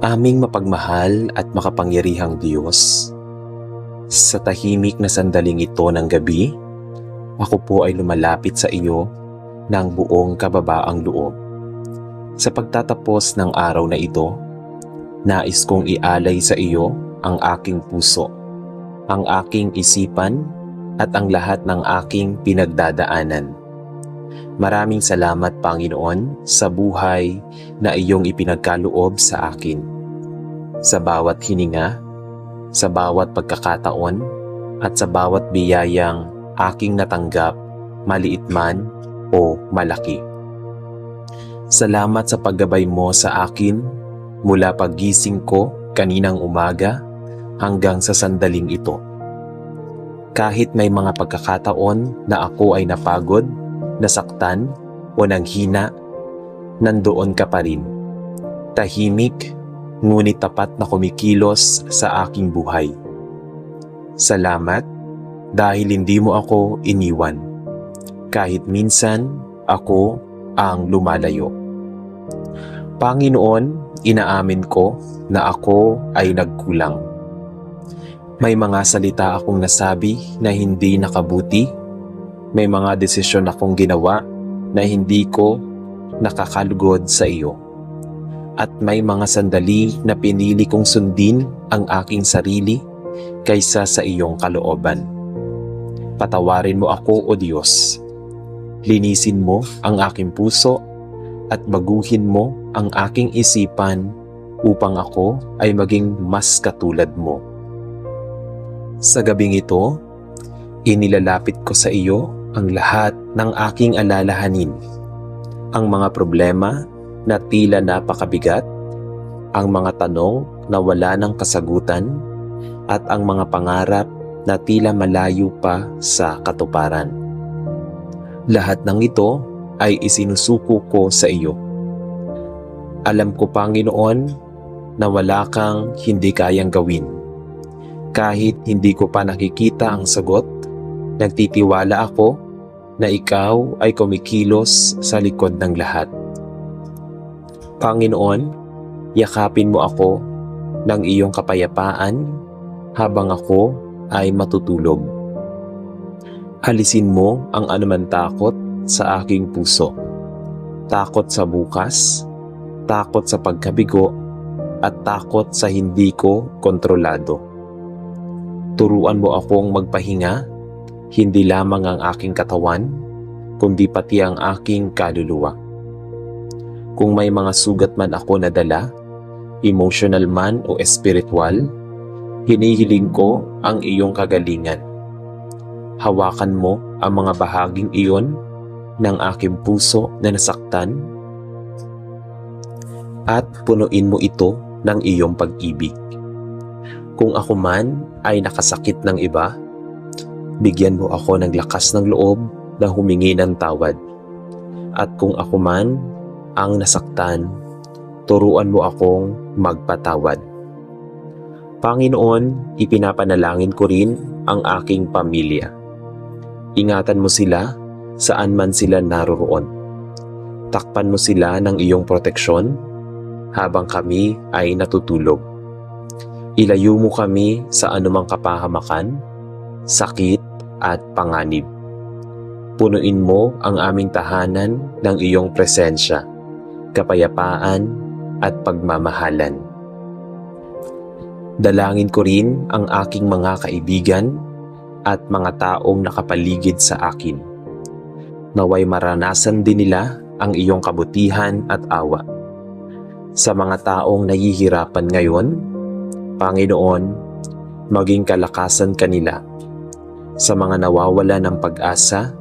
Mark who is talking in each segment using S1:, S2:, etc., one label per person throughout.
S1: Aming mapagmahal at makapangyarihang Diyos, sa tahimik na sandaling ito ng gabi, ako po ay lumalapit sa iyo ng buong kababaang loob. Sa pagtatapos ng araw na ito, nais kong ialay sa iyo ang aking puso, ang aking isipan at ang lahat ng aking pinagdadaanan. Maraming salamat, Panginoon, sa buhay na iyong ipinagkaloob sa akin. Sa bawat hininga, sa bawat pagkakataon, at sa bawat biyayang aking natanggap, maliit man o malaki. Salamat sa paggabay mo sa akin mula paggising ko kaninang umaga hanggang sa sandaling ito. Kahit may mga pagkakataon na ako ay napagod, nasaktan o nanghina, nandoon ka pa rin. Tahimik, ngunit tapat na kumikilos sa aking buhay. Salamat dahil hindi mo ako iniwan. Kahit minsan ako ang lumalayo. Panginoon, inaamin ko na ako ay nagkulang. May mga salita akong nasabi na hindi nakabuti. May mga desisyon akong ginawa na hindi ko nakakalugod sa iyo. At may mga sandali na pinili kong sundin ang aking sarili kaysa sa iyong kalooban. Patawarin mo ako, O Diyos. Linisin mo ang aking puso at baguhin mo ang aking isipan upang ako ay maging mas katulad mo. Sa gabing ito, inilalapit ko sa iyo ang lahat ng aking alalahanin, ang mga problema na tila napakabigat, ang mga tanong na wala ng kasagutan, at ang mga pangarap na tila malayo pa sa katuparan. Lahat ng ito ay isinusuko ko sa iyo. Alam ko, Panginoon, na wala kang hindi kayang gawin. Kahit hindi ko pa nakikita ang sagot, nagtitiwala ako na ikaw ay kumikilos sa likod ng lahat. Panginoon, yakapin mo ako ng iyong kapayapaan habang ako ay matutulog. Alisin mo ang anuman takot sa aking puso. Takot sa bukas, takot sa pagkabigo, at takot sa hindi ko kontrolado. Turuan mo akong magpahinga, hindi lamang ang aking katawan, kundi pati ang aking kaluluwa. Kung may mga sugat man ako nadala, emotional man o spiritual, hinihiling ko ang iyong kagalingan. Hawakan mo ang mga bahaging iyon ng aking puso na nasaktan at punuin mo ito ng iyong pag-ibig. Kung ako man ay nakasakit ng iba, bigyan mo ako ng lakas ng loob na humingi ng tawad. At kung ako man ang nasaktan, turuan mo akong magpatawad. Panginoon, ipinapanalangin ko rin ang aking pamilya. Ingatan mo sila saan man sila naroroon. Takpan mo sila ng iyong proteksyon habang kami ay natutulog. Ilayo mo kami sa anumang kapahamakan, sakit at panganib. Punuin mo ang aming tahanan ng iyong presensya, kapayapaan at pagmamahalan. Dalangin ko rin ang aking mga kaibigan at mga taong nakapaligid sa akin. Naway maranasan din nila ang iyong kabutihan at awa. Sa mga taong nahihirapan ngayon, Panginoon, maging kalakasan kanila. Sa mga nawawala ng pag-asa,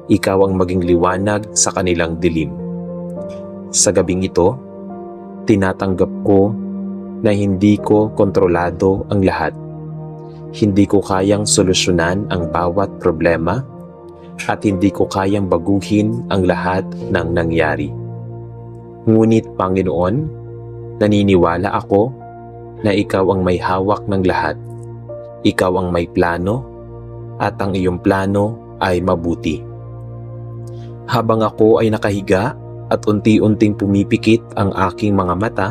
S1: ikaw ang maging liwanag sa kanilang dilim. Sa gabing ito, tinatanggap ko na hindi ko kontrolado ang lahat. Hindi ko kayang solusyonan ang bawat problema at hindi ko kayang baguhin ang lahat ng nangyari. Ngunit, Panginoon, naniniwala ako na ikaw ang may hawak ng lahat. Ikaw ang may plano at ang iyong plano ay mabuti. Habang ako ay nakahiga at unti-unting pumipikit ang aking mga mata,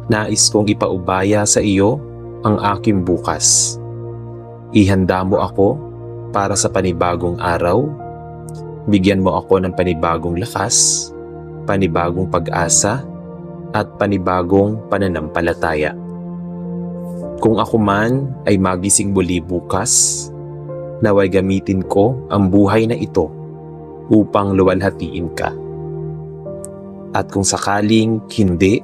S1: Nais kong ipaubaya sa iyo ang aking bukas. Ihanda mo ako para sa panibagong araw. Bigyan mo ako ng panibagong lakas, panibagong pag-asa, at panibagong pananampalataya. Kung ako man ay magising muli bukas, naway gamitin ko ang buhay na ito upang luwalhatiin ka. At kung sakaling hindi,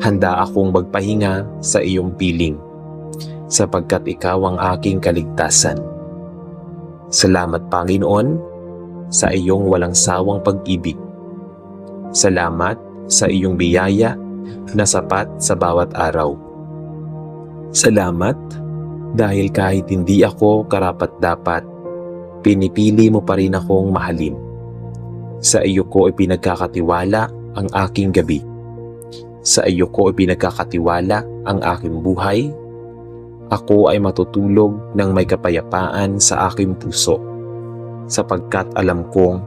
S1: handa akong magpahinga sa iyong piling, sapagkat ikaw ang aking kaligtasan. Salamat, Panginoon, sa iyong walang sawang pag-ibig. Salamat sa iyong biyaya na sapat sa bawat araw. Salamat dahil kahit hindi ako karapat-dapat, pinipili mo pa rin akong mahalin. Sa iyo ko ipinagkakatiwala ang aking gabi. Sa iyo ko ipinagkakatiwala ang aking buhay. Ako ay matutulog ng may kapayapaan sa aking puso, sapagkat alam kong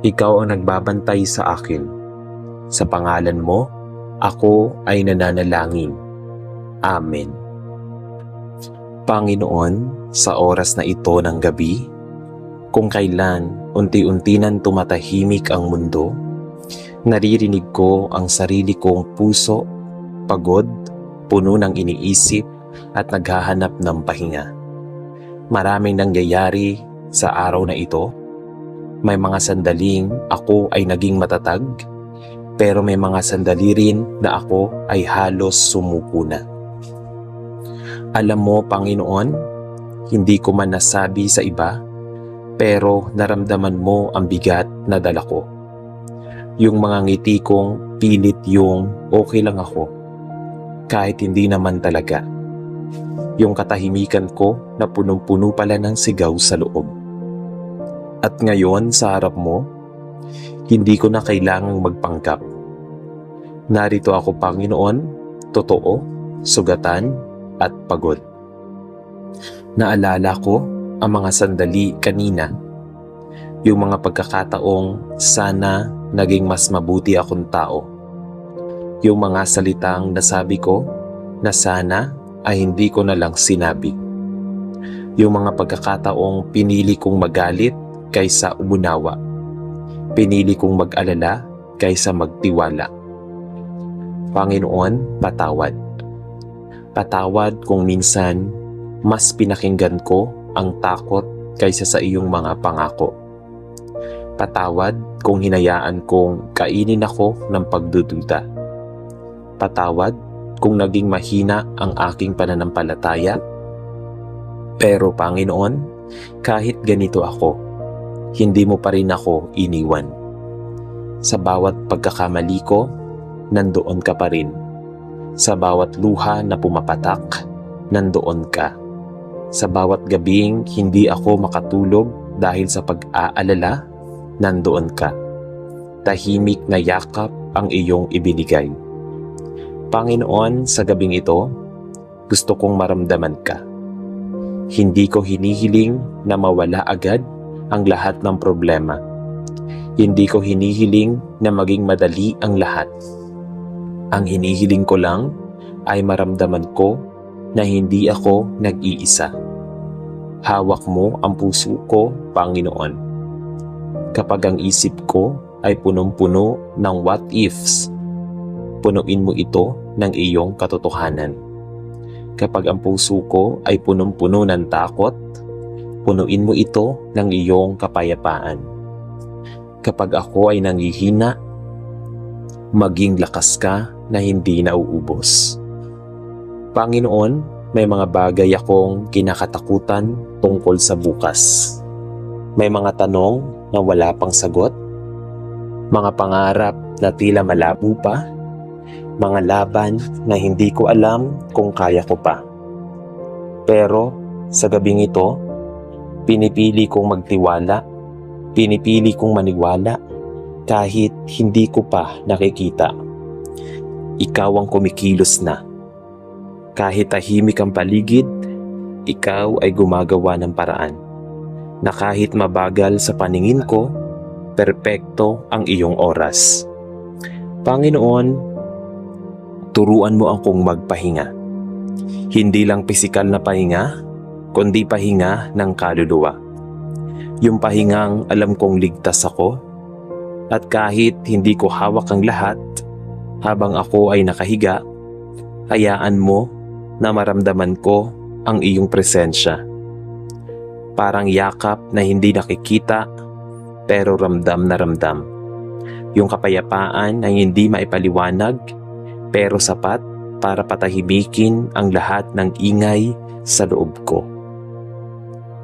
S1: ikaw ang nagbabantay sa akin. Sa pangalan mo, ako ay nananalangin. Amen. Panginoon, sa oras na ito ng gabi, kung kailan unti-unti nang tumatahimik ang mundo, naririnig ko ang sarili kong puso, pagod, puno ng iniisip at naghahanap ng pahinga. Maraming nangyayari sa araw na ito. May mga sandaling ako ay naging matatag, pero may mga sandali rin na ako ay halos sumuko na. Alam mo, Panginoon, hindi ko man nasabi sa iba, pero naramdaman mo ang bigat na dala ko. Yung mga ngiti kong pilit yung okay lang ako, kahit hindi naman talaga. Yung katahimikan ko na punong-puno pala ng sigaw sa loob. At ngayon sa harap mo, hindi ko na kailangang magpanggap. Narito ako, Panginoon, totoo, sugatan, at pagod. Naalala ko ang mga sandali kanina, yung mga pagkakataong sana naging mas mabuti akong tao. Yung mga salitang nasabi ko na sana ay hindi ko na lang sinabi. Yung mga pagkakataong pinili kong magalit kaysa umunawa. Pinili kong mag-alala kaysa magtiwala. Panginoon, patawad. Patawad kung minsan mas pinakinggan ko ang takot kaysa sa iyong mga pangako. Patawad kung hinayaan kong kainin ako ng pagdududa. Patawad kung naging mahina ang aking pananampalataya. Pero Panginoon, kahit ganito ako, hindi mo pa rin ako iniwan. Sa bawat pagkakamali ko, nandoon ka pa rin. Sa bawat luha na pumapatak, nandoon ka. Sa bawat gabing hindi ako makatulog dahil sa pag-aalala, nandoon ka. Tahimik na yakap ang iyong ibinigay. Panginoon, sa gabing ito, gusto kong maramdaman ka. Hindi ko hinihiling na mawala agad ang lahat ng problema. Hindi ko hinihiling na maging madali ang lahat. Ang hinihiling ko lang ay maramdaman ko na hindi ako nag-iisa. Hawak mo ang puso ko, Panginoon. Kapag ang isip ko ay punong-puno ng what ifs, punuin mo ito ng iyong katotohanan. Kapag ang puso ko ay punong-puno ng takot, punuin mo ito ng iyong kapayapaan. Kapag ako ay nanghihina, maging lakas ka na hindi nauubos. Panginoon, may mga bagay akong kinakatakutan tungkol sa bukas. May mga tanong na wala pang sagot, mga pangarap na tila malabo pa, mga laban na hindi ko alam kung kaya ko pa. Pero sa gabing ito, pinipili kong magtiwala, pinipili kong maniwala kahit hindi ko pa nakikita. Ikaw ang kumikilos na. Kahit tahimik ang paligid, ikaw ay gumagawa ng paraan. Na kahit mabagal sa paningin ko, perpekto ang iyong oras. Panginoon, turuan mo akong magpahinga. Hindi lang pisikal na pahinga, kundi pahinga ng kaluluwa. Yung pahingang alam kong ligtas ako at kahit hindi ko hawak ang lahat, habang ako ay nakahiga, hayaan mo na maramdaman ko ang iyong presensya. Parang yakap na hindi nakikita pero ramdam na ramdam. Yung kapayapaan na hindi maipaliwanag pero sapat para patahimikin ang lahat ng ingay sa loob ko.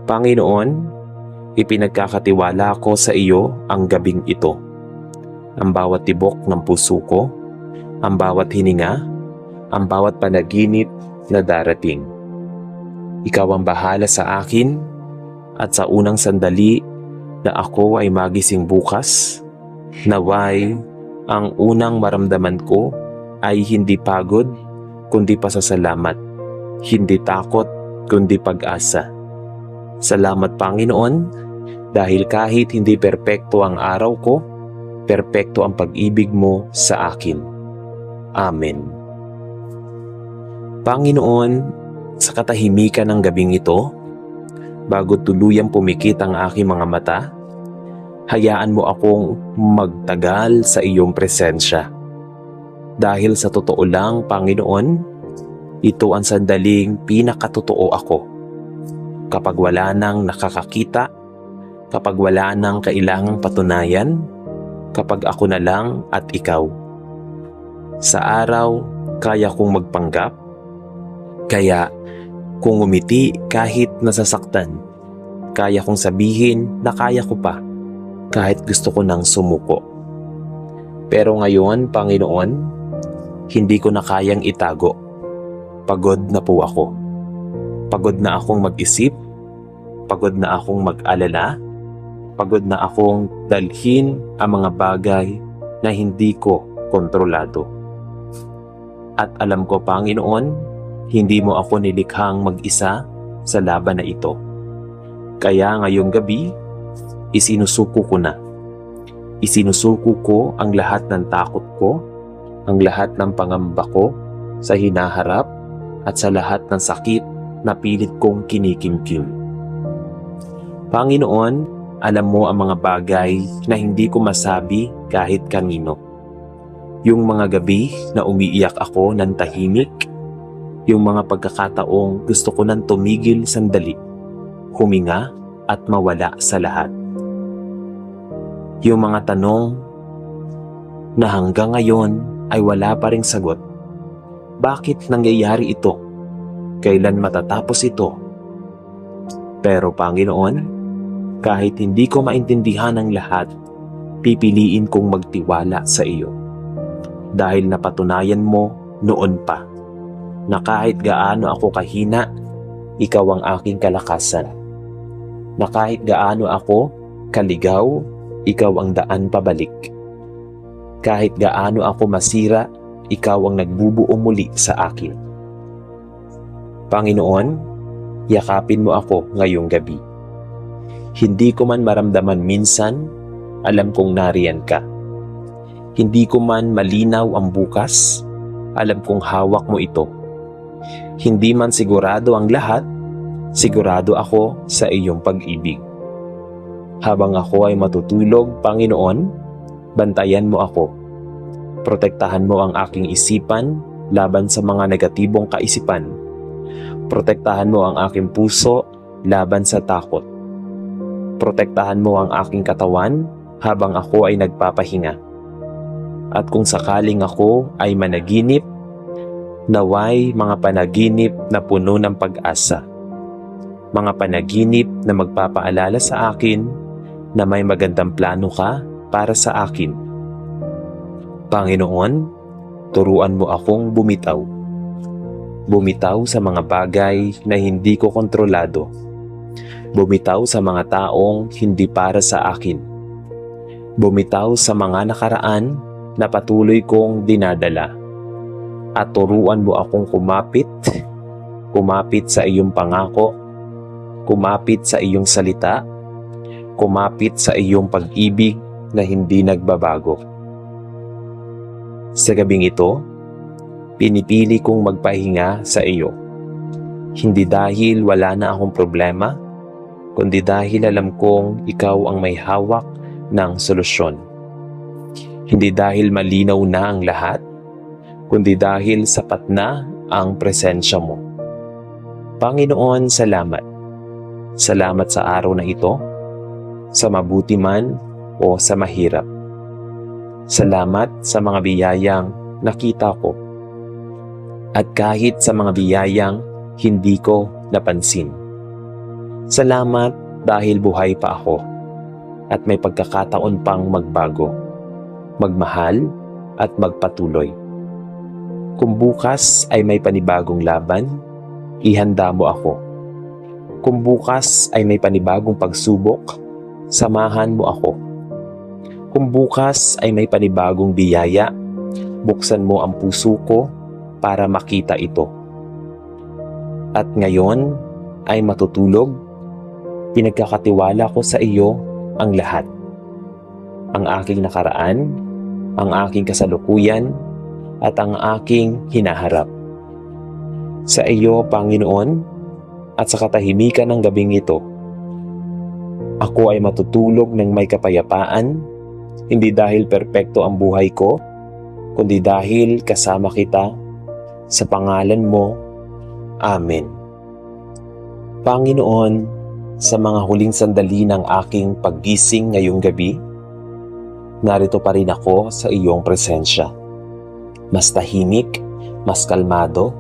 S1: Panginoon, ipinagkakatiwala ko sa iyo ang gabing ito. Ang bawat tibok ng puso ko, ang bawat hininga, ang bawat panaginip na darating. Ikaw ang bahala sa akin at sa unang sandali na ako ay magising bukas, naway ang unang maramdaman ko ay hindi pagod kundi pasasalamat, hindi takot kundi pag-asa. Salamat Panginoon dahil kahit hindi perpekto ang araw ko, perpekto ang pag-ibig mo sa akin. Amen. Panginoon, sa katahimikan ng gabing ito, bago tuluyang pumikit ang aking mga mata, hayaan mo akong magtagal sa iyong presensya. Dahil sa totoo lang, Panginoon, ito ang sandaling pinakatotoo ako. Kapag wala nang nakakakita, kapag wala nang kailangang patunayan, kapag ako na lang at ikaw. Sa araw, kaya kong magpanggap, kaya kung umiti kahit nasasaktan, kaya kong sabihin na kaya ko pa, kahit gusto ko nang sumuko. Pero ngayon, Panginoon, hindi ko na kayang itago. Pagod na po ako. Pagod na akong mag-isip, pagod na akong mag-alala, pagod na akong dalhin ang mga bagay na hindi ko kontrolado. At alam ko, Panginoon, hindi mo ako nilikhang mag-isa sa laban na ito. Kaya ngayong gabi, isinusuko ko na. Isinusuko ko ang lahat ng takot ko, ang lahat ng pangamba ko sa hinaharap at sa lahat ng sakit na pilit kong kinikimkim. Panginoon, alam mo ang mga bagay na hindi ko masabi kahit kanino. Yung mga gabi na umiiyak ako ng tahimik, yung mga pagkakataong gusto ko nang tumigil sandali, huminga at mawala sa lahat. Yung mga tanong na hanggang ngayon ay wala pa ring sagot. Bakit nangyayari ito? Kailan matatapos ito? Pero Panginoon, kahit hindi ko maintindihan ang lahat, pipiliin kong magtiwala sa iyo. Dahil napatunayan mo noon pa na kahit gaano ako kahina, ikaw ang aking kalakasan. Na kahit gaano ako kaligaw, ikaw ang daan pabalik. Kahit gaano ako masira, ikaw ang nagbubuo muli sa akin. Panginoon, yakapin mo ako ngayong gabi. Hindi ko man maramdaman minsan, alam kong nariyan ka. Hindi ko man malinaw ang bukas, alam kong hawak mo ito. Hindi man sigurado ang lahat, sigurado ako sa iyong pag-ibig. Habang ako ay matutulog, Panginoon, bantayan mo ako. Protektahan mo ang aking isipan laban sa mga negatibong kaisipan. Protektahan mo ang aking puso laban sa takot. Protektahan mo ang aking katawan habang ako ay nagpapahinga. At kung sakaling ako ay managinip, naway mga panaginip na puno ng pag-asa. Mga panaginip na magpapaalala sa akin na may magandang plano ka para sa akin. Panginoon, turuan mo akong bumitaw. Bumitaw sa mga bagay na hindi ko kontrolado. Bumitaw sa mga taong hindi para sa akin. Bumitaw sa mga nakaraan na patuloy kong dinadala. At turuan mo akong kumapit sa iyong pangako, kumapit sa iyong salita, kumapit sa iyong pag-ibig na hindi nagbabago. Sa gabing ito, pinipili kong magpahinga sa iyo. Hindi dahil wala na akong problema, kundi dahil alam kong ikaw ang may hawak ng solusyon. Hindi dahil malinaw na ang lahat, kundi dahil sapat na ang presensya mo. Panginoon, salamat. Salamat sa araw na ito, sa mabuti man o sa mahirap. Salamat sa mga biyayang nakita ko. At kahit sa mga biyayang hindi ko napansin. Salamat dahil buhay pa ako at may pagkakataon pang magbago, magmahal at magpatuloy. Kung bukas ay may panibagong laban, ihanda mo ako. Kung bukas ay may panibagong pagsubok, samahan mo ako. Kung bukas ay may panibagong biyaya, buksan mo ang puso ko para makita ito. At ngayon ay matutulog, pinagkakatiwala ko sa iyo ang lahat. Ang aking nakaraan, ang aking kasalukuyan, at ang aking hinaharap. Sa iyo, Panginoon, at sa katahimikan ng gabing ito, ako ay matutulog ng may kapayapaan, hindi dahil perpekto ang buhay ko, kundi dahil kasama kita. Sa pangalan mo, Amen. Panginoon, sa mga huling sandali ng aking paggising ngayong gabi, narito pa rin ako sa iyong presensya. Mas tahimik, mas kalmado,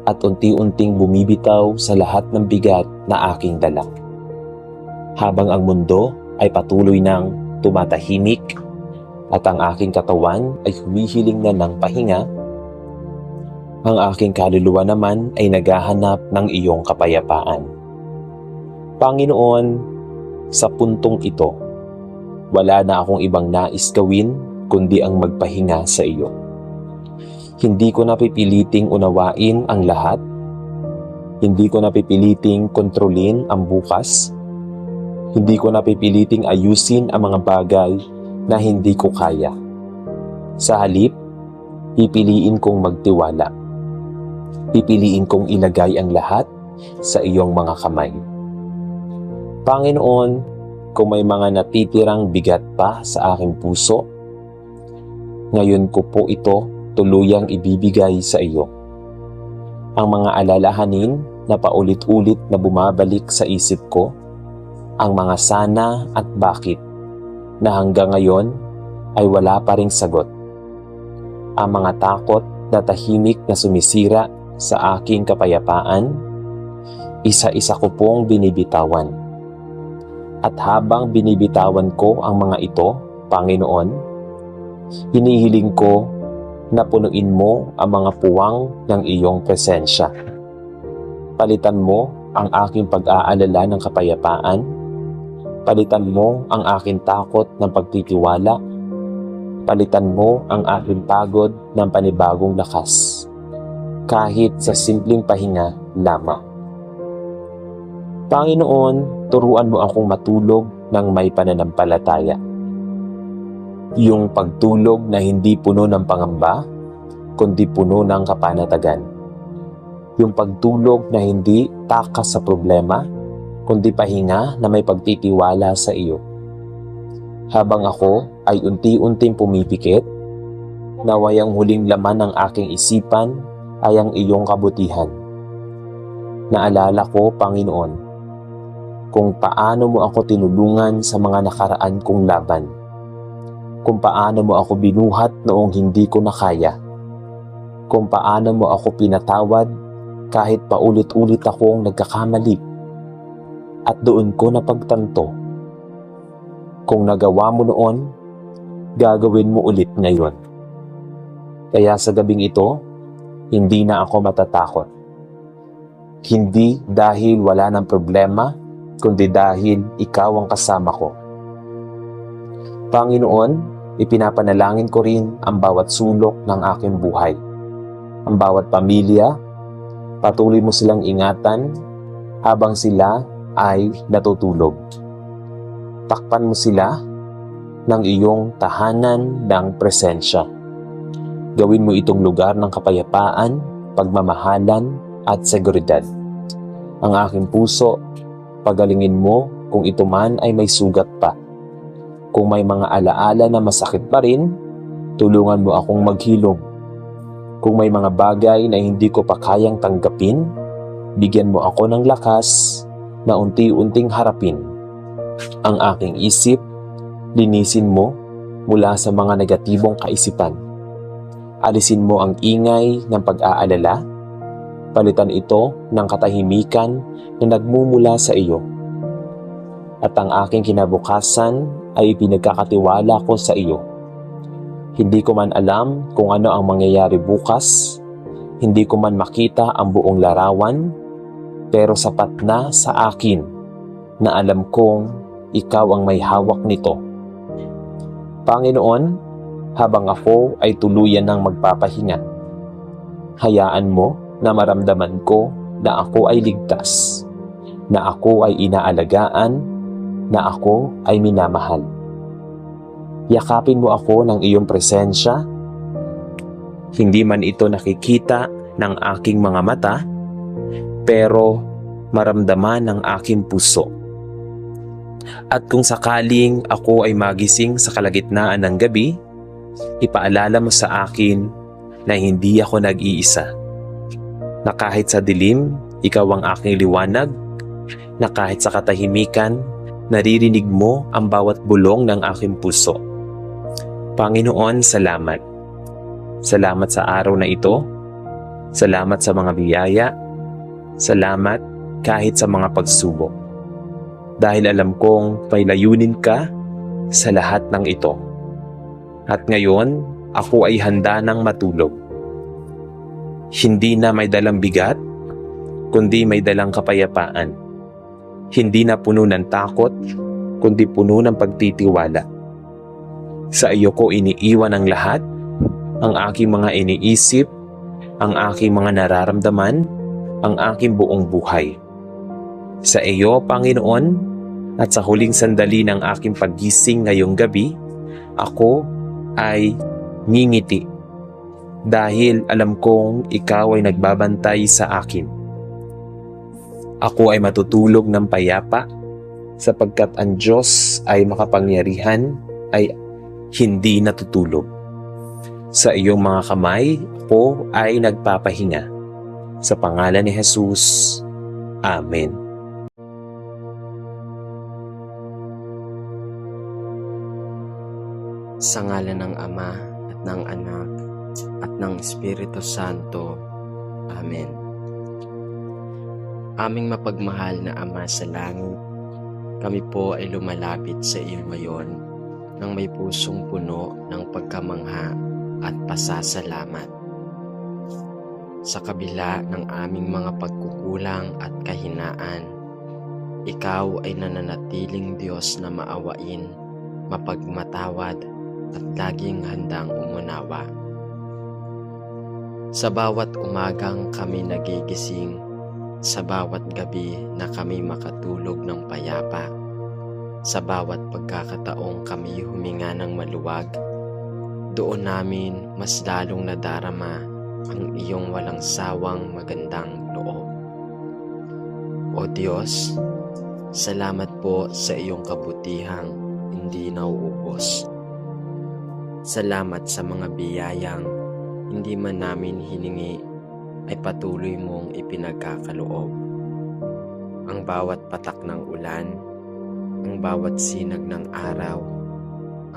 S1: at unti-unting bumibitaw sa lahat ng bigat na aking dala. Habang ang mundo ay patuloy ng tumatahimik at ang aking katawan ay humihiling na ng pahinga, ang aking kaluluwa naman ay naghahanap ng iyong kapayapaan. Panginoon, sa puntong ito, wala na akong ibang nais gawin kundi ang magpahinga sa iyo. Hindi ko napipiliting unawain ang lahat. Hindi ko napipiliting kontrolin ang bukas. Hindi ko napipiliting ayusin ang mga bagay na hindi ko kaya. Sa halip, pipiliin kong magtiwala. Pipiliin kong ilagay ang lahat sa iyong mga kamay. Panginoon, kung may mga natitirang bigat pa sa aking puso, ngayon ko po ito tuluyang ibibigay sa iyo. Ang mga alalahanin na paulit-ulit na bumabalik sa isip ko, ang mga sana at bakit, na hanggang ngayon ay wala pa ring sagot. Ang mga takot na tahimik na sumisira sa aking kapayapaan, isa-isa ko pong binibitawan. At habang binibitawan ko ang mga ito, Panginoon, hinihiling ko na punuin mo ang mga puwang ng iyong presensya. Palitan mo ang aking pag-aalala ng kapayapaan. Palitan mo ang aking takot ng pagtitiwala. Palitan mo ang aking pagod ng panibagong lakas. Kahit sa simpleng pahinga lamang. Panginoon, turuan mo akong matulog ng may pananampalataya. Yung pagtulog na hindi puno ng pangamba, kundi puno ng kapanatagan. Yung pagtulog na hindi takas sa problema, kundi pahinga na may pagtitiwala sa iyo. Habang ako ay unti-unting pumipikit, naway ang huling laman ng aking isipan ay ang iyong kabutihan. Naalala ko, Panginoon, kung paano mo ako tinulungan sa mga nakaraan kong laban. Kung paano mo ako binuhat noong hindi ko na kaya. Kung paano mo ako pinatawad kahit paulit-ulit akong nagkakamali. At doon ko napagtanto, kung nagawa mo noon, gagawin mo ulit ngayon. Kaya sa gabing ito, hindi na ako matatakot. Hindi dahil wala ng problema, kundi dahil ikaw ang kasama ko. Panginoon, ipinapanalangin ko rin ang bawat sulok ng aking buhay. Ang bawat pamilya, patuloy mo silang ingatan habang sila ay natutulog. Takpan mo sila ng iyong tahanan ng presensya. Gawin mo itong lugar ng kapayapaan, pagmamahalan at seguridad. Ang aking puso, pagalingin mo kung ito man ay may sugat pa. Kung may mga alaala na masakit pa rin, tulungan mo akong maghilom. Kung may mga bagay na hindi ko pa kayang tanggapin, bigyan mo ako ng lakas na unti-unting harapin. Ang aking isip, linisin mo mula sa mga negatibong kaisipan. Alisin mo ang ingay ng pag-aalala. Palitan ito ng katahimikan na nagmumula sa iyo. At ang aking kinabukasan ay pinagkakatiwala ko sa iyo. Hindi ko man alam kung ano ang mangyayari bukas. Hindi ko man makita ang buong larawan. Pero sapat na sa akin na alam kong ikaw ang may hawak nito. Panginoon, habang ako ay tuluyan ng magpapahinga, hayaan mo na maramdaman ko na ako ay ligtas, na ako ay inaalagaan, na ako ay minamahal. Yakapin mo ako ng iyong presensya. Hindi man ito nakikita ng aking mga mata, pero maramdaman ng aking puso. At kung sakaling ako ay magising sa kalagitnaan ng gabi, ipaalala mo sa akin na hindi ako nag-iisa. Na kahit sa dilim, ikaw ang aking liwanag. Na kahit sa katahimikan, naririnig mo ang bawat bulong ng aking puso. Panginoon, salamat. Salamat sa araw na ito. Salamat sa mga biyaya. Salamat kahit sa mga pagsubok. Dahil alam kong may layunin ka sa lahat ng ito. At ngayon, ako ay handa ng matulog. Hindi na may dalang bigat, kundi may dalang kapayapaan. Hindi na puno ng takot, kundi puno ng pagtitiwala. Sa iyo ko iniiwan ang lahat, ang aking mga iniisip, ang aking mga nararamdaman, ang aking buong buhay. Sa iyo, Panginoon, at sa huling sandali ng aking paggising ngayong gabi, ako ay ngingiti dahil alam kong ikaw ay nagbabantay sa akin. Ako ay matutulog ng payapa sapagkat ang Diyos ay makapangyarihan ay hindi natutulog. Sa iyong mga kamay, ako ay nagpapahinga. Sa pangalan ni Jesus, Amen.
S2: Sa ngalan ng Ama at ng Anak at ng Espiritu Santo. Amen. Aming mapagmahal na Ama sa langit, kami po ay lumalapit sa iyo ngayon ng may pusong puno ng pagkamangha at pasasalamat. Sa kabila ng aming mga pagkukulang at kahinaan, ikaw ay nananatiling Diyos na maawain, mapagmatawad at laging handang umunawa. Sa bawat umagang kami nagigising, sa bawat gabi na kami makatulog ng payapa, sa bawat pagkakataong kami huminga ng maluwag, doon namin mas lalong nadarama ang iyong walang sawang magandang loob. O Diyos, salamat po sa iyong kabutihang hindi nauubos. Salamat sa mga biyayang hindi man namin hiningi ay patuloy mong ipinagkakaloob. Ang bawat patak ng ulan, ang bawat sinag ng araw,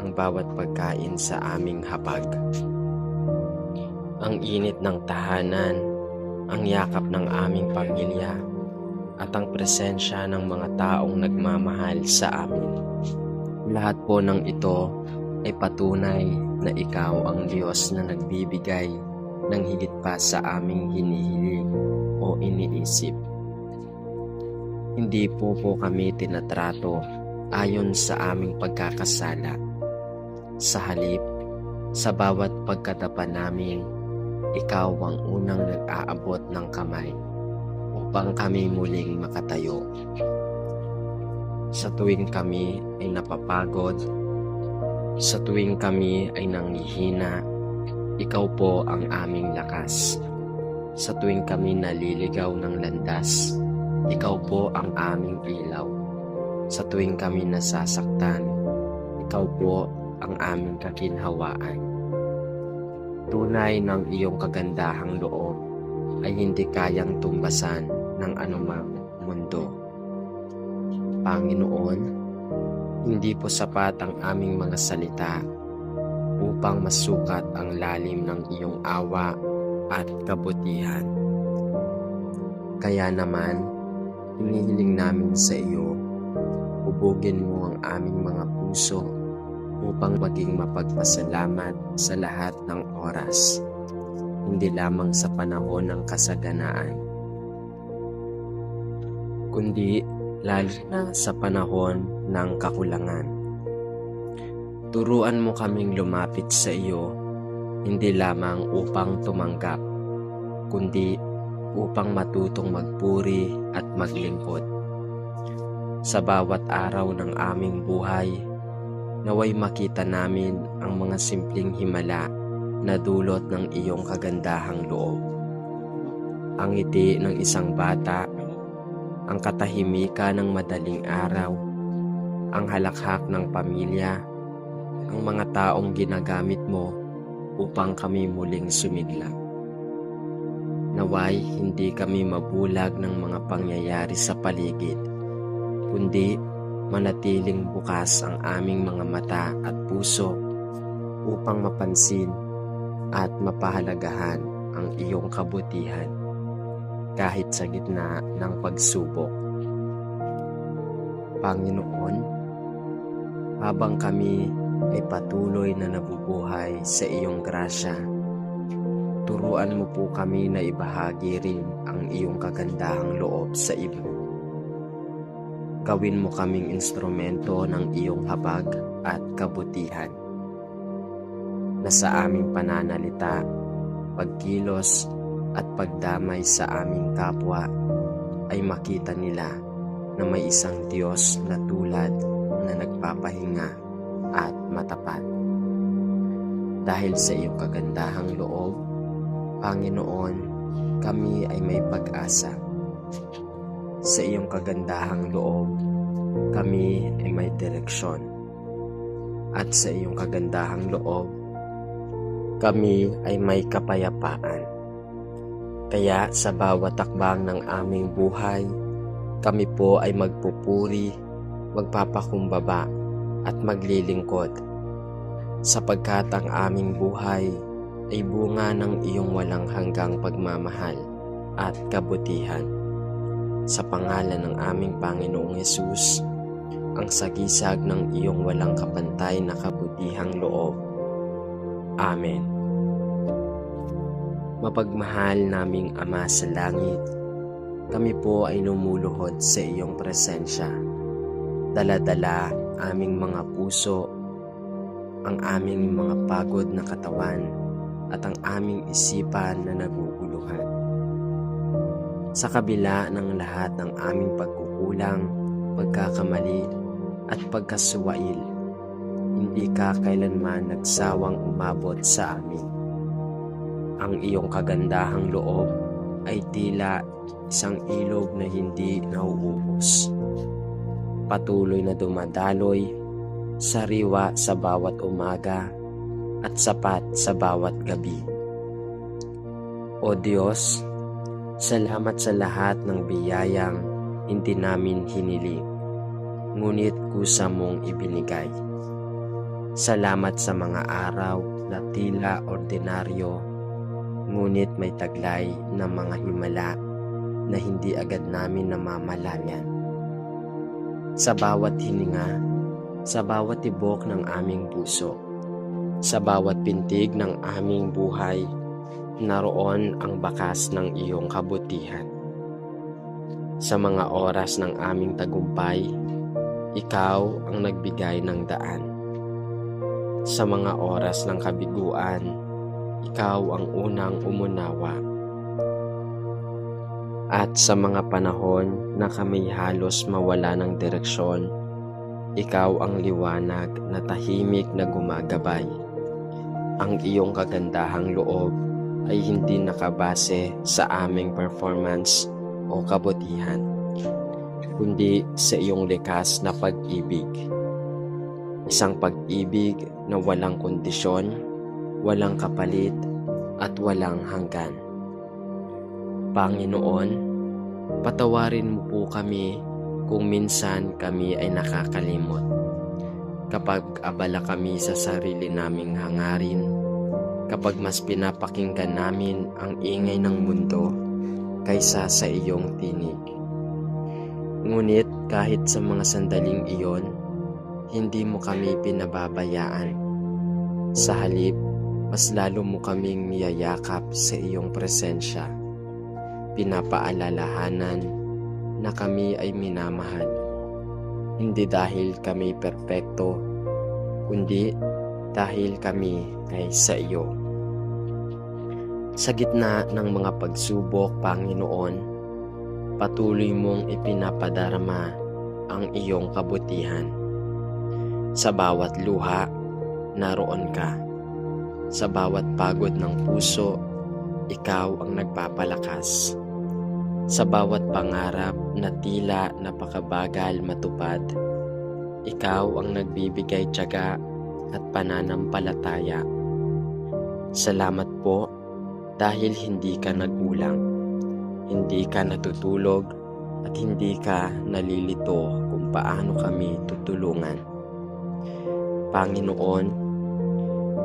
S2: ang bawat pagkain sa aming hapag. Ang init ng tahanan, ang yakap ng aming pamilya, at ang presensya ng mga taong nagmamahal sa amin. Lahat po ng ito ay patunay na ikaw ang Diyos na nagbibigay ng higit pa sa aming hinihiling o iniisip. Hindi po kami tinatrato ayon sa aming pagkakasala. Sa halip, sa bawat pagkatapa namin, ikaw ang unang nag-aabot ng kamay upang kami muling makatayo. Sa tuwing kami ay napapagod, sa tuwing kami ay nanghihina, Ikaw po ang aming lakas. Sa tuwing kami naliligaw ng landas, Ikaw po ang aming ilaw. Sa tuwing kami nasasaktan, Ikaw po ang aming kaginhawaan. Tunay ng iyong kagandahang loob ay hindi kayang tumbasan ng anumang mundo. Panginoon, hindi po sapat ang aming mga salita upang masukat ang lalim ng iyong awa at kabutihan. Kaya naman, hinihiling namin sa iyo, hubugin mo ang aming mga puso upang maging mapagpasalamat sa lahat ng oras, hindi lamang sa panahon ng kasaganaan, kundi lalo na sa panahon ng kakulangan. Turuan mo kaming lumapit sa iyo, hindi lamang upang tumanggap, kundi upang matutong magpuri at maglingkod. Sa bawat araw ng aming buhay, naway makita namin ang mga simpleng himala na dulot ng iyong kagandahang loob. Ang ngiti ng isang bata, ang katahimikan ng madaling araw, ang halakhak ng pamilya, ang mga taong ginagamit mo upang kami muling sumigla. Naway hindi kami mabulag ng mga pangyayari sa paligid, kundi manatiling bukas ang aming mga mata at puso upang mapansin at mapahalagahan ang iyong kabutihan kahit sa gitna ng pagsubok. Panginoon, habang kami ay patuloy na nabubuhay sa iyong grasya, turuan mo po kami na ibahagi rin ang iyong kagandahang loob sa iba. Gawin mo kaming instrumento ng iyong habag at kabutihan, na sa aming pananalita, pagkilos at pagdamay sa aming kapwa ay makita nila na may isang Diyos na tulad na nagpapahinga at matapat. Dahil sa iyong kagandahang loob, Panginoon, kami ay may pag-asa. Sa iyong kagandahang loob, kami ay may direksyon. At sa iyong kagandahang loob, kami ay may kapayapaan. Kaya sa bawat takbang ng aming buhay, kami po ay magpupuri, magpapakumbaba at maglilingkod, sapagkat ang aming buhay ay bunga ng iyong walang hanggang pagmamahal at kabutihan. Sa pangalan ng aming Panginoong Hesus, ang sagisag ng iyong walang kapantay na kabutihang loob. Amen. Mapagmahal naming Ama sa langit, kami po ay lumuluhod sa iyong presensya. Dala-dala aming mga puso, ang aming mga pagod na katawan, at ang aming isipan na naguguluhan. Sa kabila ng lahat ng aming pagkukulang, pagkakamali, at pagkasuwail, hindi ka kailanman nagsawang umabot sa amin. Ang iyong kagandahang loob ay tila isang ilog na hindi nauubos. Patuloy na dumadaloy, sariwa sa bawat umaga, at sapat sa bawat gabi. O Diyos, salamat sa lahat ng biyayang hindi namin hiniling, ngunit kusa mong ibinigay. Salamat sa mga araw na tila ordinaryo, ngunit may taglay na mga himala na hindi agad namin namamalayan. Sa bawat hininga, sa bawat tibok ng aming puso, sa bawat pintig ng aming buhay, naroon ang bakas ng iyong kabutihan. Sa mga oras ng aming tagumpay, ikaw ang nagbigay ng daan. Sa mga oras ng kabiguan, ikaw ang unang umunawa. At sa mga panahon na kami halos mawala ng direksyon, ikaw ang liwanag na tahimik na gumagabay. Ang iyong kagandahang loob ay hindi nakabase sa aming performance o kabutihan, kundi sa iyong likas na pag-ibig. Isang pag-ibig na walang kondisyon, walang kapalit, at walang hanggan. Panginoon, patawarin mo po kami kung minsan kami ay nakakalimot. Kapag abala kami sa sarili naming hangarin, kapag mas pinapakinggan namin ang ingay ng mundo kaysa sa iyong tinig. Ngunit kahit sa mga sandaling iyon, hindi mo kami pinababayaan. Sa halip, mas lalo mo kaming niyayakap sa iyong presensya. Pinapaalalahanan na kami ay minamahal. Hindi dahil kami perpekto, kundi dahil kami ay sa iyo. Sa gitna ng mga pagsubok, Panginoon, patuloy mong ipinapadarama ang iyong kabutihan. Sa bawat luha, naroon ka. Sa bawat pagod ng puso, ikaw ang nagpapalakas. Sa bawat pangarap na tila napakabagal matupad, ikaw ang nagbibigay tiyaga at pananampalataya. Salamat po dahil hindi ka nagulang, hindi ka natutulog at hindi ka nalilito kung paano kami tutulungan. Panginoon,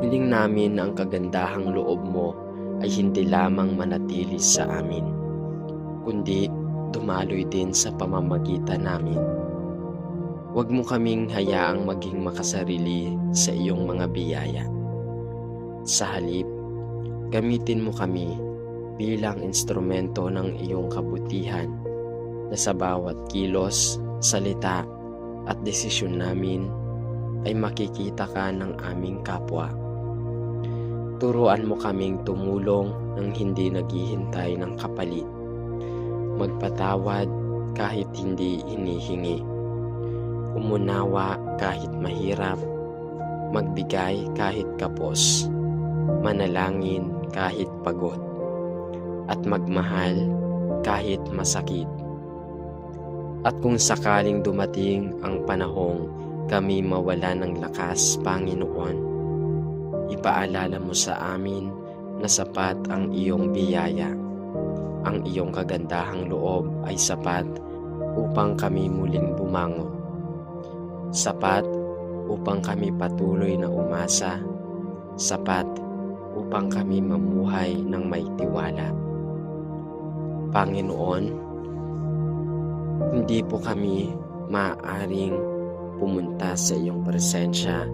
S2: hiling namin na ang kagandahang loob mo ay hindi lamang manatili sa amin, kundi dumaloy din sa pamamagitan namin. Huwag mo kaming hayaang maging makasarili sa iyong mga biyaya. Sa halip, gamitin mo kami bilang instrumento ng iyong kabutihan na sa bawat kilos, salita at desisyon namin ay makikita ka ng aming kapwa. Turuan mo kaming tumulong nang hindi naghihintay ng kapalit. Magpatawad kahit hindi hinihingi. Umunawa kahit mahirap. Magbigay kahit kapos. Manalangin kahit pagod. At magmahal kahit masakit. At kung sakaling dumating ang panahong kami mawala ng lakas, Panginoon, ipaalala mo sa amin na sapat ang iyong biyaya. Ang iyong kagandahang loob ay sapat upang kami muling bumangon. Sapat upang kami patuloy na umasa. Sapat upang kami mamuhay ng may tiwala. Panginoon, hindi po kami maaaring pumunta sa iyong presensya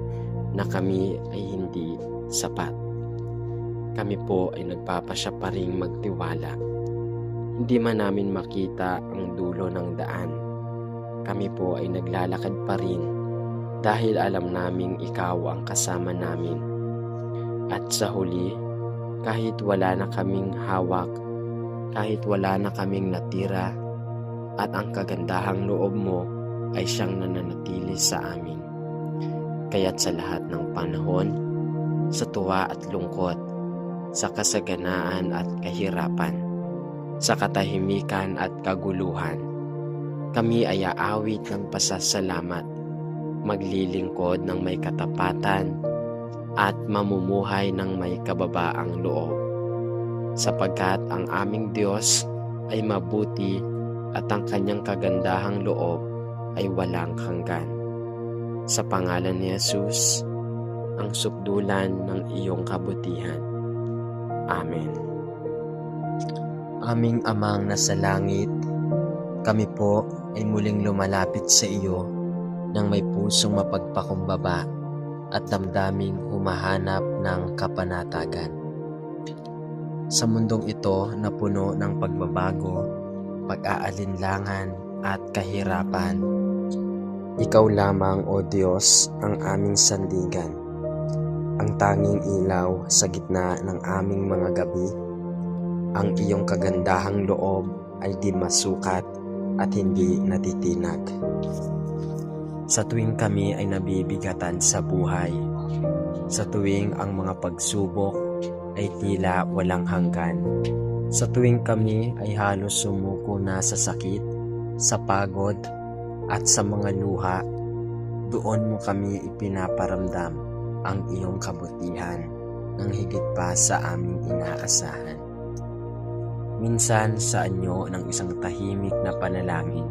S2: na kami ay hindi sapat. Kami po ay nagpapasya pa ring magtiwala. Hindi man namin makita ang dulo ng daan. Kami po ay naglalakad pa rin dahil alam naming ikaw ang kasama namin. At sa huli, kahit wala na kaming hawak, kahit wala na kaming natira, at ang kagandahang loob mo ay siyang nananatili sa amin. Kaya't sa lahat ng panahon, sa tuwa at lungkot, sa kasaganaan at kahirapan, sa katahimikan at kaguluhan, kami ay aawit ng pasasalamat, maglilingkod ng may katapatan, at mamumuhay ng may kababaang loob. Sapagkat ang aming Diyos ay mabuti at ang kanyang kagandahang loob ay walang hanggan. Sa pangalan ni Jesus, ang sukdulan ng iyong kabutihan. Amen. Aming Amang nasa langit, kami po ay muling lumalapit sa iyo ng may pusong mapagpakumbaba at damdaming humahanap ng kapanatagan. Sa mundong ito na puno ng pagbabago, pag-aalinlangan at kahirapan, ikaw lamang, O Diyos, ang aming sandigan, ang tanging ilaw sa gitna ng aming mga gabi. Ang iyong kagandahang loob ay di masukat at hindi natitinag. Sa tuwing kami ay nabibigatan sa buhay, Sa tuwing ang mga pagsubok ay tila walang hanggan. Sa tuwing kami ay halos sumuko na sa sakit, sa pagod, at sa mga luha, doon mo kami ipinaparamdam ang iyong kabutihan ng higit pa sa aming inaasahan. Minsan sa anyo ng isang tahimik na panalangin,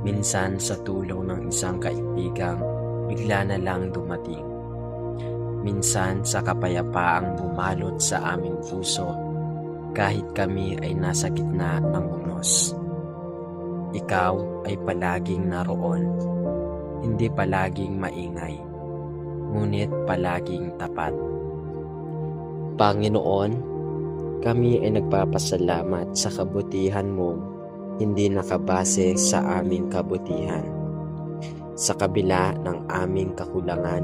S2: minsan sa tulong ng isang kaibigang bigla na lang dumating, minsan sa kapayapaang bumalot sa aming puso kahit kami ay nasa gitna ng unos. Ikaw ay palaging naroon, hindi palaging maingay, ngunit palaging tapat. Panginoon, kami ay nagpapasalamat sa kabutihan mo, hindi nakabase sa aming kabutihan. Sa kabila ng aming kakulangan,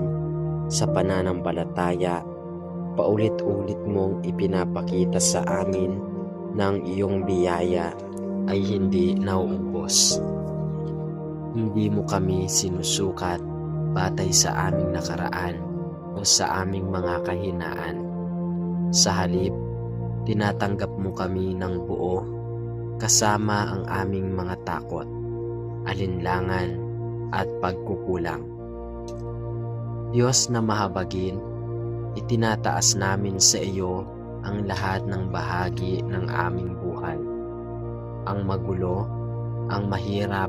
S2: sa pananampalataya, paulit-ulit mong ipinapakita sa amin ng iyong biyaya ay hindi nauubos. Hindi mo kami sinusukat batay sa aming nakaraan o sa aming mga kahinaan. Sa halip, tinatanggap mo kami ng buo kasama ang aming mga takot, alinlangan at pagkukulang. Diyos na mahabagin, itinataas namin sa iyo ang lahat ng bahagi ng aming buhay. Ang magulo, ang mahirap,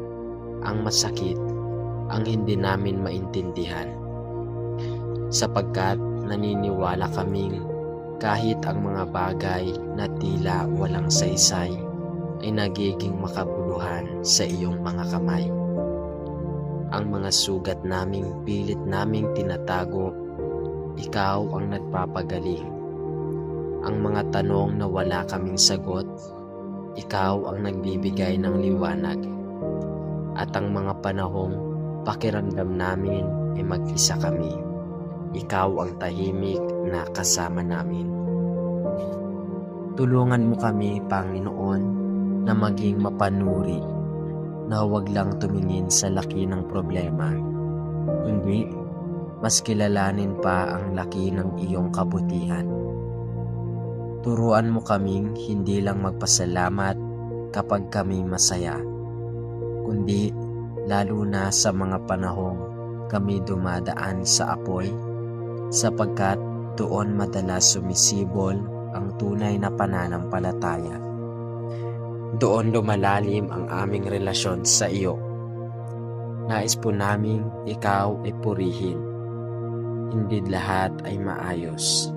S2: ang masakit, ang hindi namin maintindihan. Sapagkat naniniwala kaming kahit ang mga bagay na tila walang saysay ay nagiging makabuluhan sa iyong mga kamay. Ang mga sugat naming pilit naming tinatago, ikaw ang nagpapagaling. Ang mga tanong na wala kaming sagot, ikaw ang nagbibigay ng liwanag. At ang mga panahong pakiramdam namin ay mag-isa kami, ikaw ang tahimik na kasama namin. Tulungan mo kami, Panginoon, na maging mapanuri, na huwag lang tumingin sa laki ng problema, kundi mas kilalanin pa ang laki ng iyong kabutihan. Turuan mo kaming hindi lang magpasalamat kapag kami masaya, kundi lalo na sa mga panahong kami dumadaan sa apoy, sapagkat doon madalas sumisibol ang tunay na pananampalataya. Doon lumalalim ang aming relasyon sa iyo. Nais po naming ikaw ay purihin. Hindi lahat ay maayos,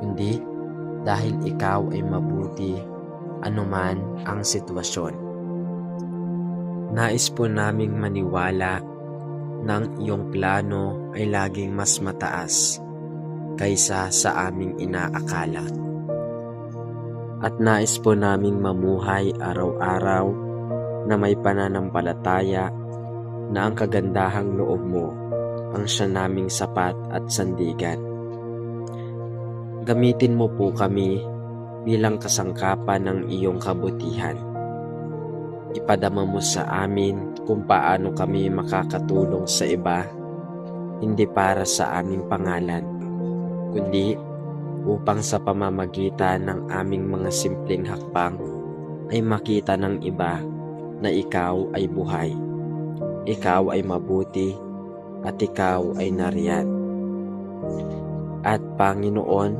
S2: kundi dahil ikaw ay mabuti anuman ang sitwasyon. Nais po naming maniwala ng iyong plano ay laging mas mataas kaysa sa aming inaakala. At nais po naming mamuhay araw-araw na may pananampalataya na ang kagandahang loob mo ang siya naming sapat at sandigan. Gamitin mo po kami bilang kasangkapan ng iyong kabutihan. Ipadama mo sa amin kung paano kami makakatulong sa iba, hindi para sa aming pangalan, kundi upang sa pamamagitan ng aming mga simpleng hakbang ay makita ng iba na ikaw ay buhay, ikaw ay mabuti, at ikaw ay nariyan. At Panginoon,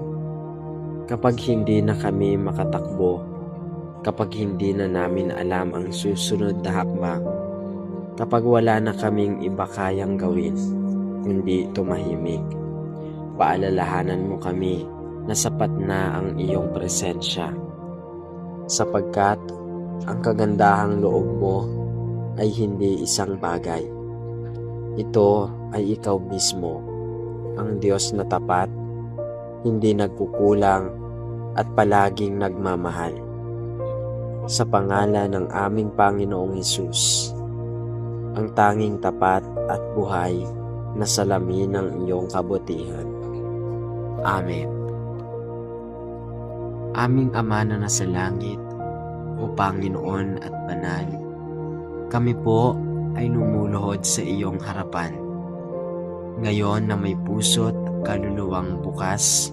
S2: kapag hindi na kami makatakbo, kapag hindi na namin alam ang susunod na hakbang, kapag wala na kaming iba kayang gawin, kundi tumahimik, paalalahanan mo kami na sapat na ang iyong presensya, sapagkat ang kagandahang loob mo ay hindi isang bagay. Ito ay ikaw mismo, ang Diyos na tapat, hindi nagkukulang at palaging nagmamahal. Sa pangalan ng aming Panginoong Hesus, ang tanging tapat at buhay na salamin ng iyong kabutihan. Amen. Aming Ama na nasa langit, o Panginoon at Banal, kami po ay lumuluhod sa iyong harapan. Ngayon na may puso't kaluluwang bukas,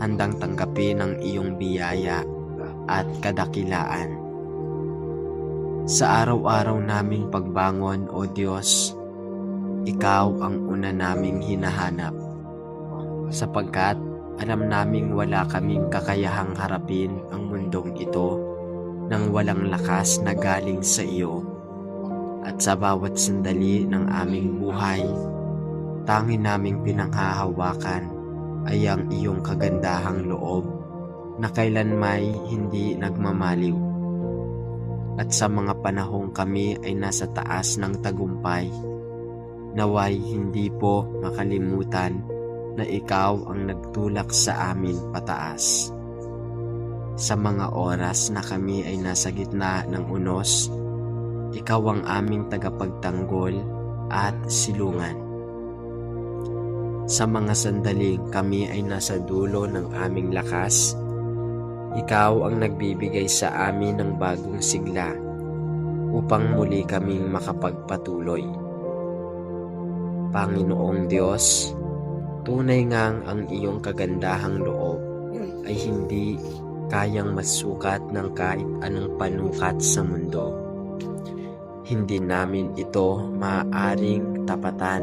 S2: handang tanggapin ang iyong biyaya at kadakilaan. Sa araw-araw naming pagbangon, O Diyos, Ikaw ang una naming hinahanap, sapagkat alam naming wala kaming kakayahang harapin ang mundong ito nang walang lakas na galing sa iyo. At sa bawat sandali ng aming buhay, tanging naming pinanghahawakan ay ang iyong kagandahang loob na kailanmay hindi nagmamaliw. At sa mga panahong kami ay nasa taas ng tagumpay, naway hindi po makalimutan na ikaw ang nagtulak sa amin pataas. Sa mga oras na kami ay nasa gitna ng unos, ikaw ang aming tagapagtanggol at silungan. Sa mga sandaling kami ay nasa dulo ng aming lakas, ikaw ang nagbibigay sa amin ng bagong sigla upang muli kaming makapagpatuloy. Panginoong Diyos, tunay ngang ang iyong kagandahang loob ay hindi kayang masukat ng kahit anong panukat sa mundo. Hindi namin ito maaaring tapatan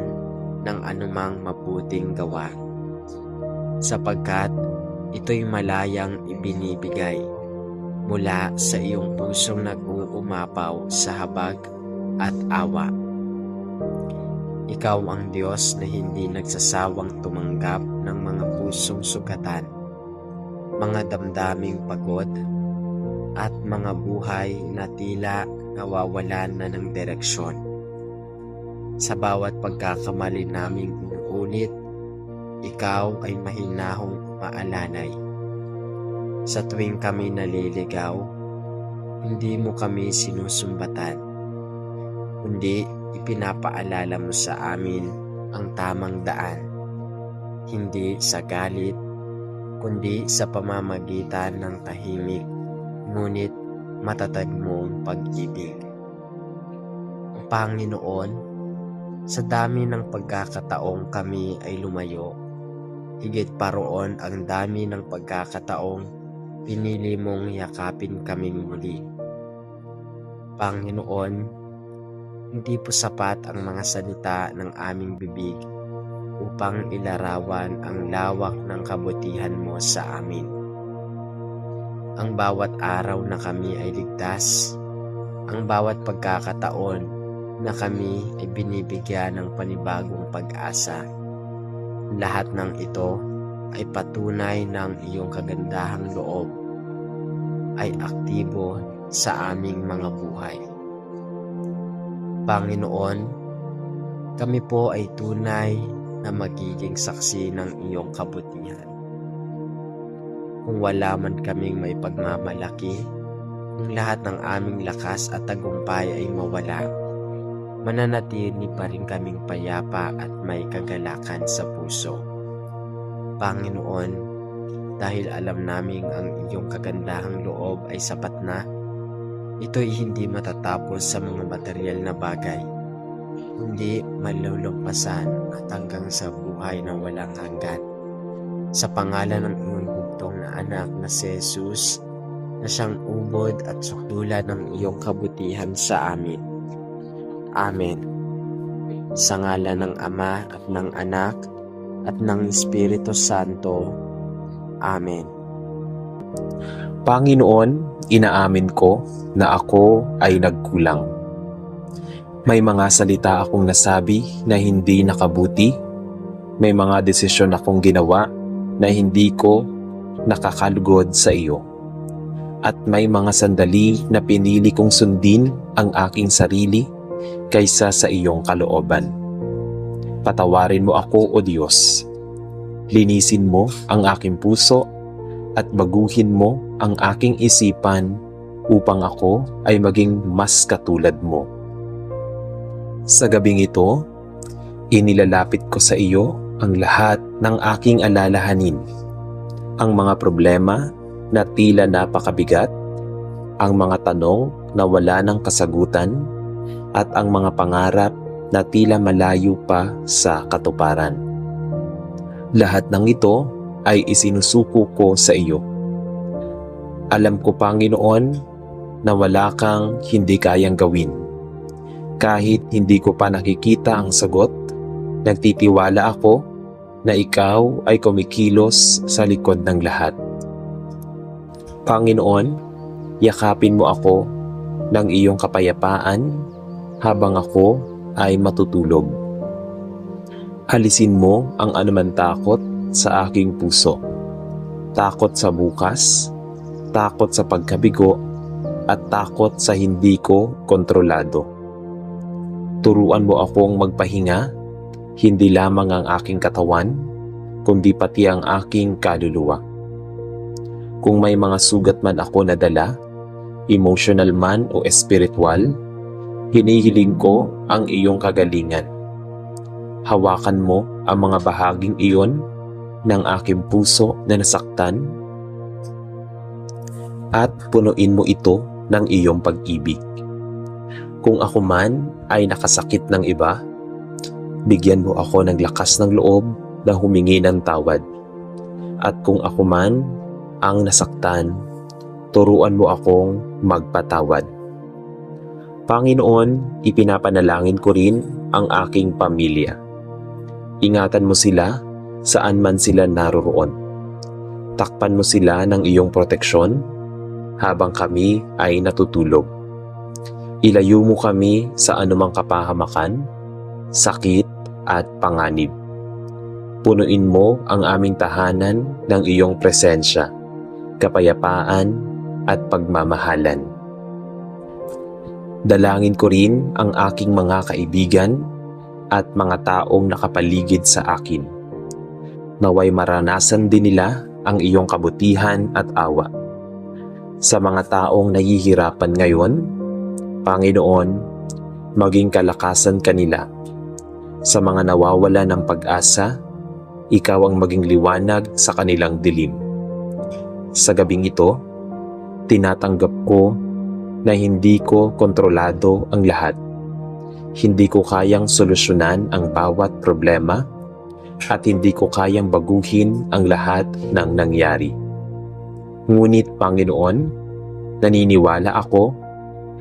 S2: ng anumang mabuting gawa, sapagkat ito'y malayang ibinibigay mula sa iyong pusong nag-uumapaw sa habag at awa. Ikaw ang Diyos na hindi nagsasawang tumanggap ng mga pusong sugatan, mga damdaming pagod, at mga buhay na tila nawawalan na ng direksyon. Sa bawat pagkakamali naming inuulit, ikaw ay mahinahong maalalay. Sa tuwing kami naliligaw, hindi mo kami sinusumbatan, kundi ipinapaalala mo sa amin ang tamang daan, hindi sa galit, kundi sa pamamagitan ng tahimik, ngunit matatag mong pag-ibig. Panginoon, sa dami ng pagkakataong kami ay lumayo, higit pa roon ang dami ng pagkakataong pinili mong yakapin kaming muli. Panginoon, hindi po sapat ang mga salita ng aming bibig upang ilarawan ang lawak ng kabutihan mo sa amin. Ang bawat araw na kami ay ligtas, ang bawat pagkakataon na kami ay binibigyan ng panibagong pag-asa, lahat ng ito ay patunay ng iyong kagandahang loob ay aktibo sa aming mga buhay. Panginoon, kami po ay tunay na magiging saksi ng iyong kabutihan. Kung wala man kaming may pagmamalaki, kung lahat ng aming lakas at tagumpay ay mawala, mananatili pa rin kaming payapa at may kagalakan sa puso. Panginoon, dahil alam naming ang iyong kagandahang loob ay sapat na, ito'y hindi matatapos sa mga material na bagay, hindi malulumpasan at hanggang sa buhay na walang hanggan. Sa pangalan ng iyong bugtong na anak na si Jesus, na siyang ubod at sukdulan ng iyong kabutihan sa amin. Amen. Sa ngalan ng Ama at ng Anak at ng Espiritu Santo. Amen.
S1: Panginoon, inaamin ko na ako ay nagkulang. May mga salita akong nasabi na hindi nakabuti. May mga desisyon akong ginawa na hindi ko nakakalugod sa iyo. At may mga sandali na pinili kong sundin ang aking sarili kaysa sa iyong kalooban. Patawarin mo ako, O Diyos. Linisin mo ang aking puso at baguhin mo ang aking isipan upang ako ay maging mas katulad mo. Sa gabing ito, inilalapit ko sa iyo ang lahat ng aking alalahanin, ang mga problema na tila napakabigat, ang mga tanong na wala ng kasagutan, at ang mga pangarap na tila malayo pa sa katuparan. Lahat ng ito ay isinusuko ko sa iyo. Alam ko, Panginoon, na wala kang hindi kayang gawin. Kahit hindi ko pa nakikita ang sagot, nagtitiwala ako na ikaw ay kumikilos sa likod ng lahat. Panginoon, yakapin mo ako ng iyong kapayapaan habang ako ay matutulog. Alisin mo ang anuman takot sa aking puso. Takot sa bukas, takot sa pagkabigo, at takot sa hindi ko kontrolado. Turuan mo akong magpahinga, hindi lamang ang aking katawan, kundi pati ang aking kaluluwa. Kung may mga sugat man ako nadala, emotional man o spiritual, hinihiling ko ang iyong kagalingan. Hawakan mo ang mga bahaging iyon ng aking puso na nasaktan at punuin mo ito ng iyong pag-ibig. Kung ako man ay nakasakit ng iba, bigyan mo ako ng lakas ng loob na humingi ng tawad. At kung ako man ang nasaktan, turuan mo akong magpatawad. Panginoon, ipinapanalangin ko rin ang aking pamilya. Ingatan mo sila saan man sila naroroon. Takpan mo sila ng iyong proteksyon habang kami ay natutulog. Ilayo mo kami sa anumang kapahamakan, sakit at panganib. Punuin mo ang aming tahanan ng iyong presensya, kapayapaan at pagmamahalan. Dalangin ko rin ang aking mga kaibigan at mga taong nakapaligid sa akin. Naway maranasan din nila ang iyong kabutihan at awa. Sa mga taong nahihirapan ngayon, Panginoon, maging kalakasan kanila. Sa mga nawawala ng pag-asa, ikaw ang maging liwanag sa kanilang dilim. Sa gabing ito, tinatanggap ko na hindi ko kontrolado ang lahat. Hindi ko kayang solusyonan ang bawat problema at hindi ko kayang baguhin ang lahat ng nangyari. Ngunit Panginoon, naniniwala ako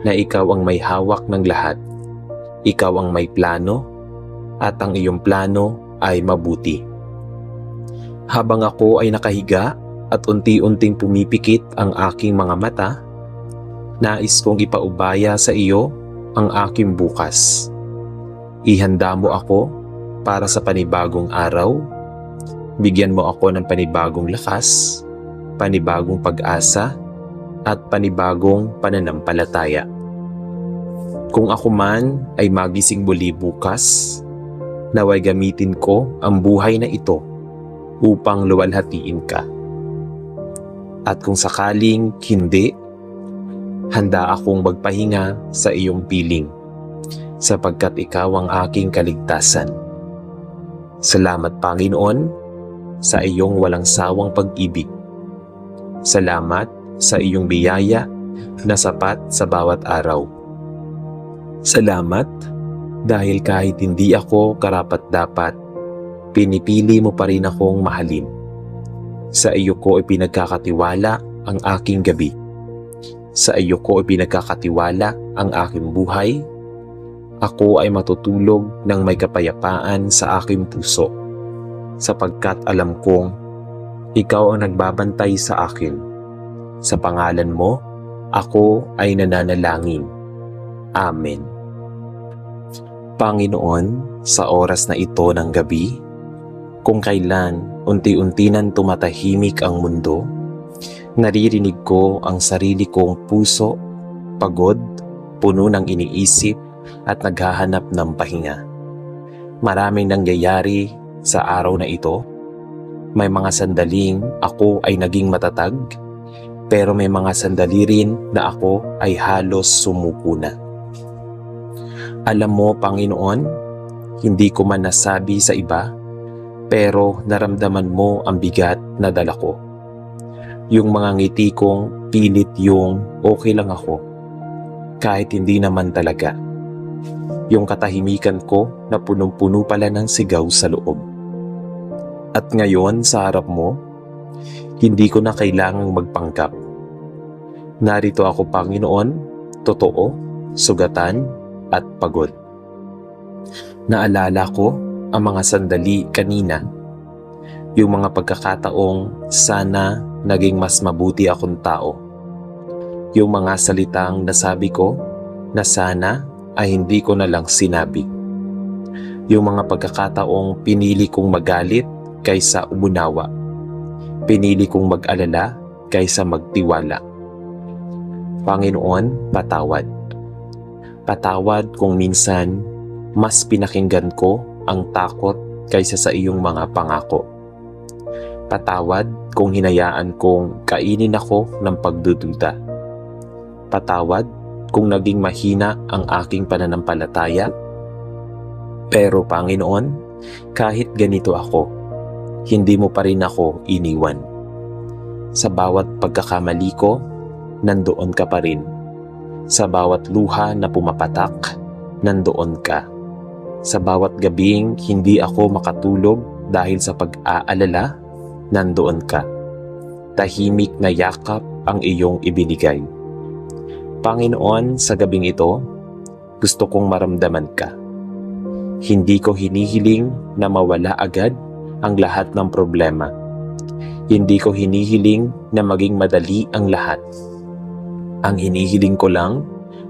S1: na ikaw ang may hawak ng lahat. Ikaw ang may plano at ang iyong plano ay mabuti. Habang ako ay nakahiga at unti-unting pumipikit ang aking mga mata, nais kong ipaubaya sa iyo ang aking bukas. Ihanda mo ako para sa panibagong araw. Bigyan mo ako ng panibagong lakas, panibagong pag-asa, at panibagong pananampalataya. Kung ako man ay magising muli bukas, naway gamitin ko ang buhay na ito upang luwalhatiin ka. At kung sakaling hindi, handa akong magpahinga sa iyong piling, sapagkat ikaw ang aking kaligtasan. Salamat, Panginoon, sa iyong walang sawang pag-ibig. Salamat sa iyong biyaya na sapat sa bawat araw. Salamat dahil kahit hindi ako karapat-dapat, pinipili mo pa rin akong mahalin. Sa iyo ko ipinagkakatiwala ang aking gabi. Sa iyo ko ipinagkakatiwala ang aking buhay. Ako ay matutulog ng may kapayapaan sa aking puso, sapagkat alam kong ikaw ang nagbabantay sa akin. Sa pangalan mo, ako ay nananalangin. Amen. Panginoon, sa oras na ito ng gabi, kung kailan unti-unti nang tumatahimik ang mundo, naririnig ko ang sarili kong puso, pagod, puno ng iniisip at naghahanap ng pahinga. Maraming nangyayari sa araw na ito. May mga sandaling ako ay naging matatag, pero may mga sandali rin na ako ay halos sumuko na. Alam mo, Panginoon, hindi ko man nasabi sa iba, pero naramdaman mo ang bigat na dala ko. Yung mga ngiti kong pilit yung okay lang ako, kahit hindi naman talaga. Yung katahimikan ko na punong-puno pala ng sigaw sa loob. At ngayon sa harap mo, hindi ko na kailangang magpanggap. Narito ako, Panginoon, totoo, sugatan, at pagod. Naalala ko ang mga sandali kanina, yung mga pagkakataong sana naging mas mabuti akong tao. Yung mga salitang nasabi ko na sana ay hindi ko na lang sinabi. Yung mga pagkakataong pinili kong magalit kaysa umunawa. Pinili kong mag-alala kaysa magtiwala. Panginoon, patawad. Patawad kung minsan mas pinakinggan ko ang takot kaysa sa iyong mga pangako. Patawad kung hinayaan kong kainin ako ng pagdududa. Patawad kung naging mahina ang aking pananampalataya. Pero Panginoon, kahit ganito ako, hindi mo pa rin ako iniwan. Sa bawat pagkakamali ko, nandoon ka pa rin. Sa bawat luha na pumapatak, nandoon ka. Sa bawat gabing hindi ako makatulog dahil sa pag-aalala, nandoon ka. Tahimik na yakap ang iyong ibinigay. Panginoon, sa gabing ito, gusto kong maramdaman ka. Hindi ko hinihiling na mawala agad ang lahat ng problema. Hindi ko hinihiling na maging madali ang lahat. Ang hinihiling ko lang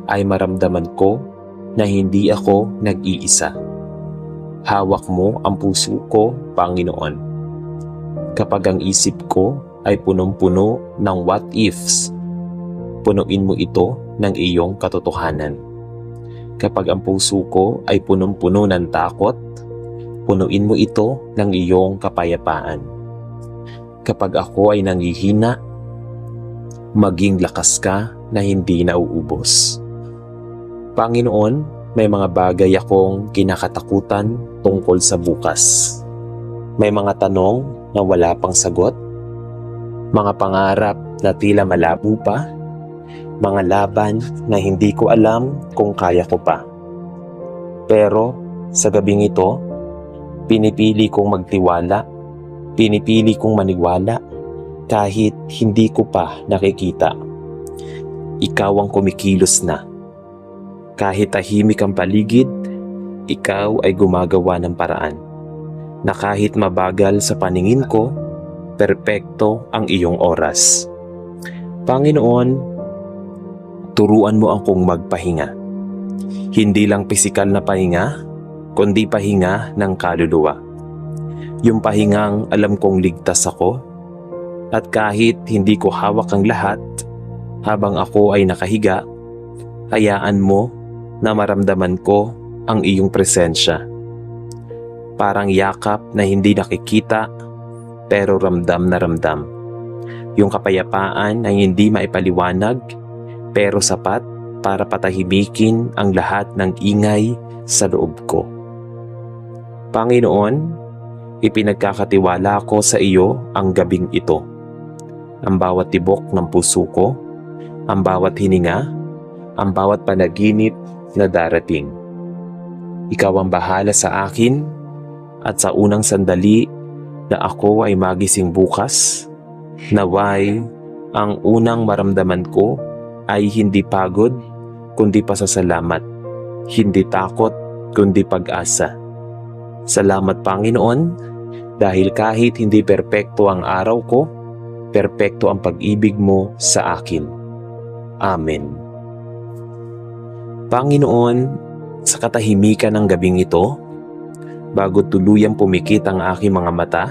S1: ay maramdaman ko na hindi ako nag-iisa. Hawak mo ang puso ko, Panginoon. Kapag ang isip ko ay punong-puno ng what ifs, punuin mo ito ng iyong katotohanan. Kapag ang puso ko ay punong-puno ng takot, punuin mo ito ng iyong kapayapaan. Kapag ako ay nanghihina, maging lakas ka na hindi nauubos. Panginoon, may mga bagay akong kinakatakutan tungkol sa bukas. May mga tanong na wala pang sagot, mga pangarap na tila malabo pa, mga laban na hindi ko alam kung kaya ko pa. Pero sa gabing ito, pinipili kong magtiwala, pinipili kong maniwala kahit hindi ko pa nakikita. Ikaw ang kumikilos na. Kahit tahimik ang paligid, ikaw ay gumagawa ng paraan. Na kahit mabagal sa paningin ko, perpekto ang iyong oras. Panginoon, turuan mo akong magpahinga. Hindi lang pisikal na pahinga, kundi pahinga ng kaluluwa. Yung pahingang alam kong ligtas ako at kahit hindi ko hawak ang lahat, habang ako ay nakahiga, hayaan mo na maramdaman ko ang iyong presensya. Parang yakap na hindi nakikita pero ramdam na ramdam. Yung kapayapaan na hindi maipaliwanag pero sapat para patahimikin ang lahat ng ingay sa loob ko. Panginoon, ipinagkakatiwala ko sa iyo ang gabing ito. Ang bawat tibok ng puso ko, ang bawat hininga, ang bawat panaginip na darating. Ikaw ang bahala sa akin at sa unang sandali na ako ay magising bukas, naway ang unang maramdaman ko ay hindi pagod kundi pasasalamat, hindi takot kundi pag-asa. Salamat Panginoon dahil kahit hindi perpekto ang araw ko, perpekto ang pag-ibig mo sa akin. Amen. Panginoon, sa katahimikan ng gabing ito, bago tuluyang pumikit ang aking mga mata,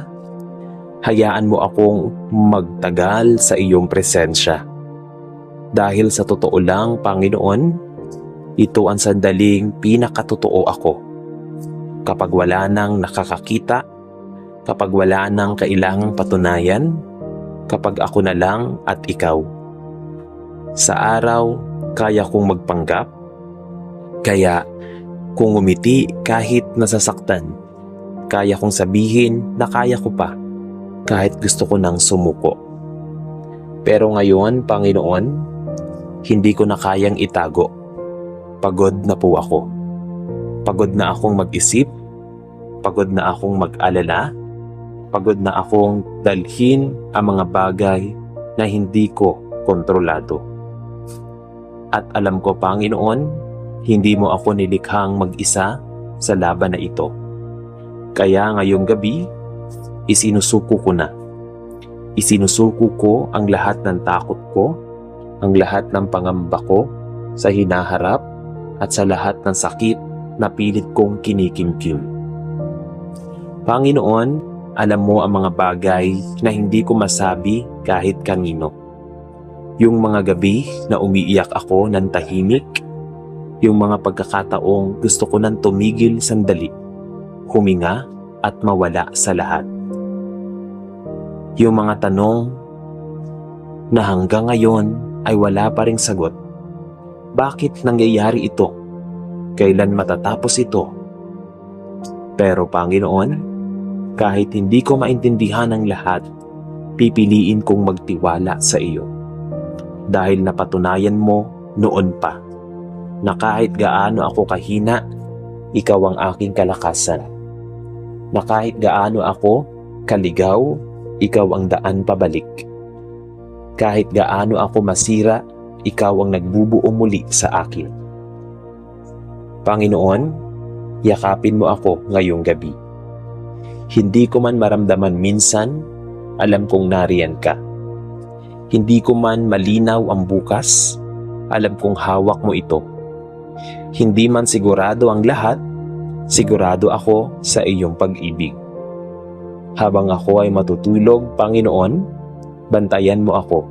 S1: hayaan mo akong magtagal sa iyong presensya. Dahil sa totoo lang, Panginoon, ito ang sandaling pinakatotoo ako. Kapag wala nang nakakakita, kapag wala nang kailangang patunayan, kapag ako na lang at ikaw. Sa araw, kaya kong magpanggap, kaya kung umiti kahit nasasaktan, kaya kong sabihin na kaya ko pa, kahit gusto ko nang sumuko. Pero ngayon, Panginoon, hindi ko na kayang itago. Pagod na po ako. Pagod na akong mag-isip, pagod na akong mag-alala, Pagod na akong dalhin ang mga bagay na hindi ko kontrolado. At alam ko, Panginoon, hindi mo ako nilikhang mag-isa sa laban na ito. Kaya ngayong gabi, isinusuko ko na. Isinusuko ko ang lahat ng takot ko, ang lahat ng pangamba ko sa hinaharap at sa lahat ng sakit na pilit kong kinikimkim. Panginoon, alam mo ang mga bagay na hindi ko masabi kahit kanino. Yung mga gabi na umiiyak ako ng tahimik, yung mga pagkakataong gusto ko nang tumigil sandali, huminga at mawala sa lahat. Yung mga tanong na hanggang ngayon ay wala pa ring sagot. Bakit nangyayari ito? Kailan matatapos ito? Pero Panginoon, kahit hindi ko maintindihan ang lahat, pipiliin kong magtiwala sa iyo. Dahil napatunayan mo noon pa na kahit gaano ako kahina, ikaw ang aking kalakasan. Na kahit gaano ako kaligaw, ikaw ang daan pabalik. Kahit gaano ako masira, ikaw ang nagbubuo muli sa akin. Panginoon, yakapin mo ako ngayong gabi. Hindi ko man maramdaman minsan, alam kong nariyan ka. Hindi ko man malinaw ang bukas, alam kong hawak mo ito. Hindi man sigurado ang lahat, sigurado ako sa iyong pag-ibig. Habang ako ay matutulog, Panginoon, bantayan mo ako.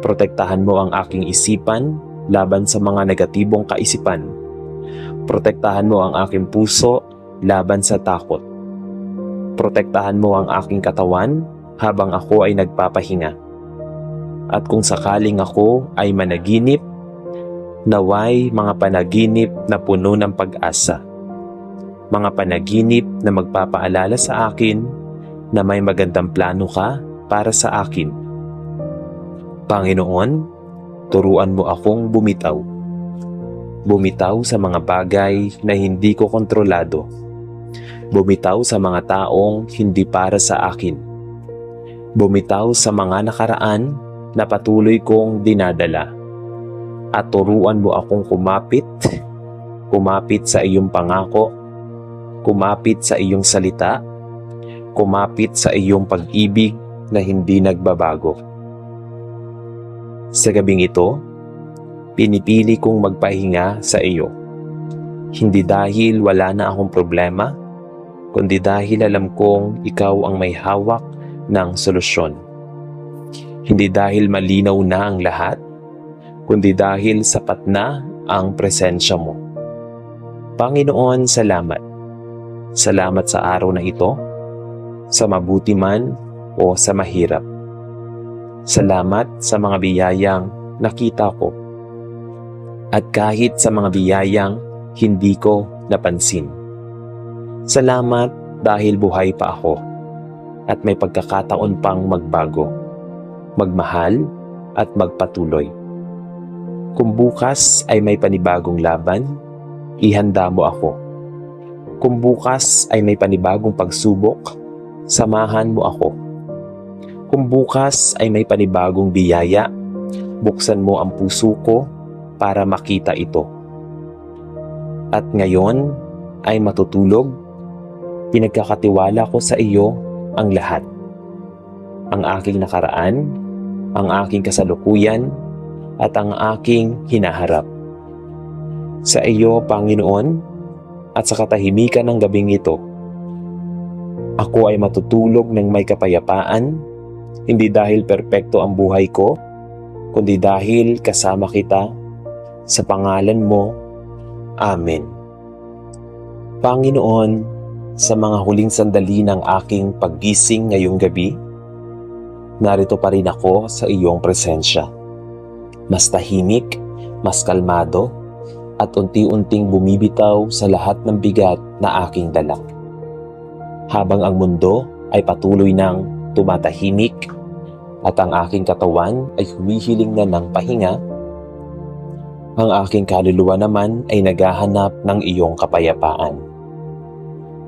S1: Protektahan mo ang aking isipan laban sa mga negatibong kaisipan. Protektahan mo ang aking puso laban sa takot. Protektahan mo ang aking katawan habang ako ay nagpapahinga. At kung sakaling ako ay managinip, naway mga panaginip na puno ng pag-asa. Mga panaginip na magpapaalala sa akin na may magandang plano ka para sa akin. Panginoon, turuan mo akong bumitaw. Bumitaw sa mga bagay na hindi ko kontrolado. Bumitaw sa mga taong hindi para sa akin. Bumitaw sa mga nakaraan na patuloy kong dinadala. At turuan mo akong kumapit sa iyong pangako, kumapit sa iyong salita, kumapit sa iyong pag-ibig na hindi nagbabago. Sa gabing ito, pinipili kong magpahinga sa iyo. Hindi dahil wala na akong problema, kundi dahil alam kong ikaw ang may hawak ng solusyon. Hindi dahil malinaw na ang lahat, kundi dahil sapat na ang presensya mo. Panginoon, salamat. Salamat sa araw na ito, sa mabuti man o sa mahirap. Salamat sa mga biyayang nakita ko. At kahit sa mga biyayang hindi ko napansin. Salamat dahil buhay pa ako at may pagkakataon pang magbago, magmahal at magpatuloy. Kung bukas ay may panibagong laban, ihanda mo ako. Kung bukas ay may panibagong pagsubok, samahan mo ako. Kung bukas ay may panibagong biyaya, buksan mo ang puso ko para makita ito. At ngayon ay matutulog, pinagkakatiwala ko sa iyo ang lahat. Ang aking nakaraan, ang aking kasalukuyan, at ang aking hinaharap. Sa iyo, Panginoon, at sa katahimikan ng gabing ito, ako ay matutulog ng may kapayapaan, hindi dahil perpekto ang buhay ko, kundi dahil kasama kita sa pangalan mo. Amen. Panginoon, sa mga huling sandali ng aking paggising ngayong gabi, narito pa rin ako sa iyong presensya. Mas tahimik, mas kalmado, at unti-unting bumibitaw sa lahat ng bigat na aking dala. Habang ang mundo ay patuloy ng tumatahimik at ang aking katawan ay humihiling na ng pahinga, ang aking kaluluwa naman ay naghahanap ng iyong kapayapaan.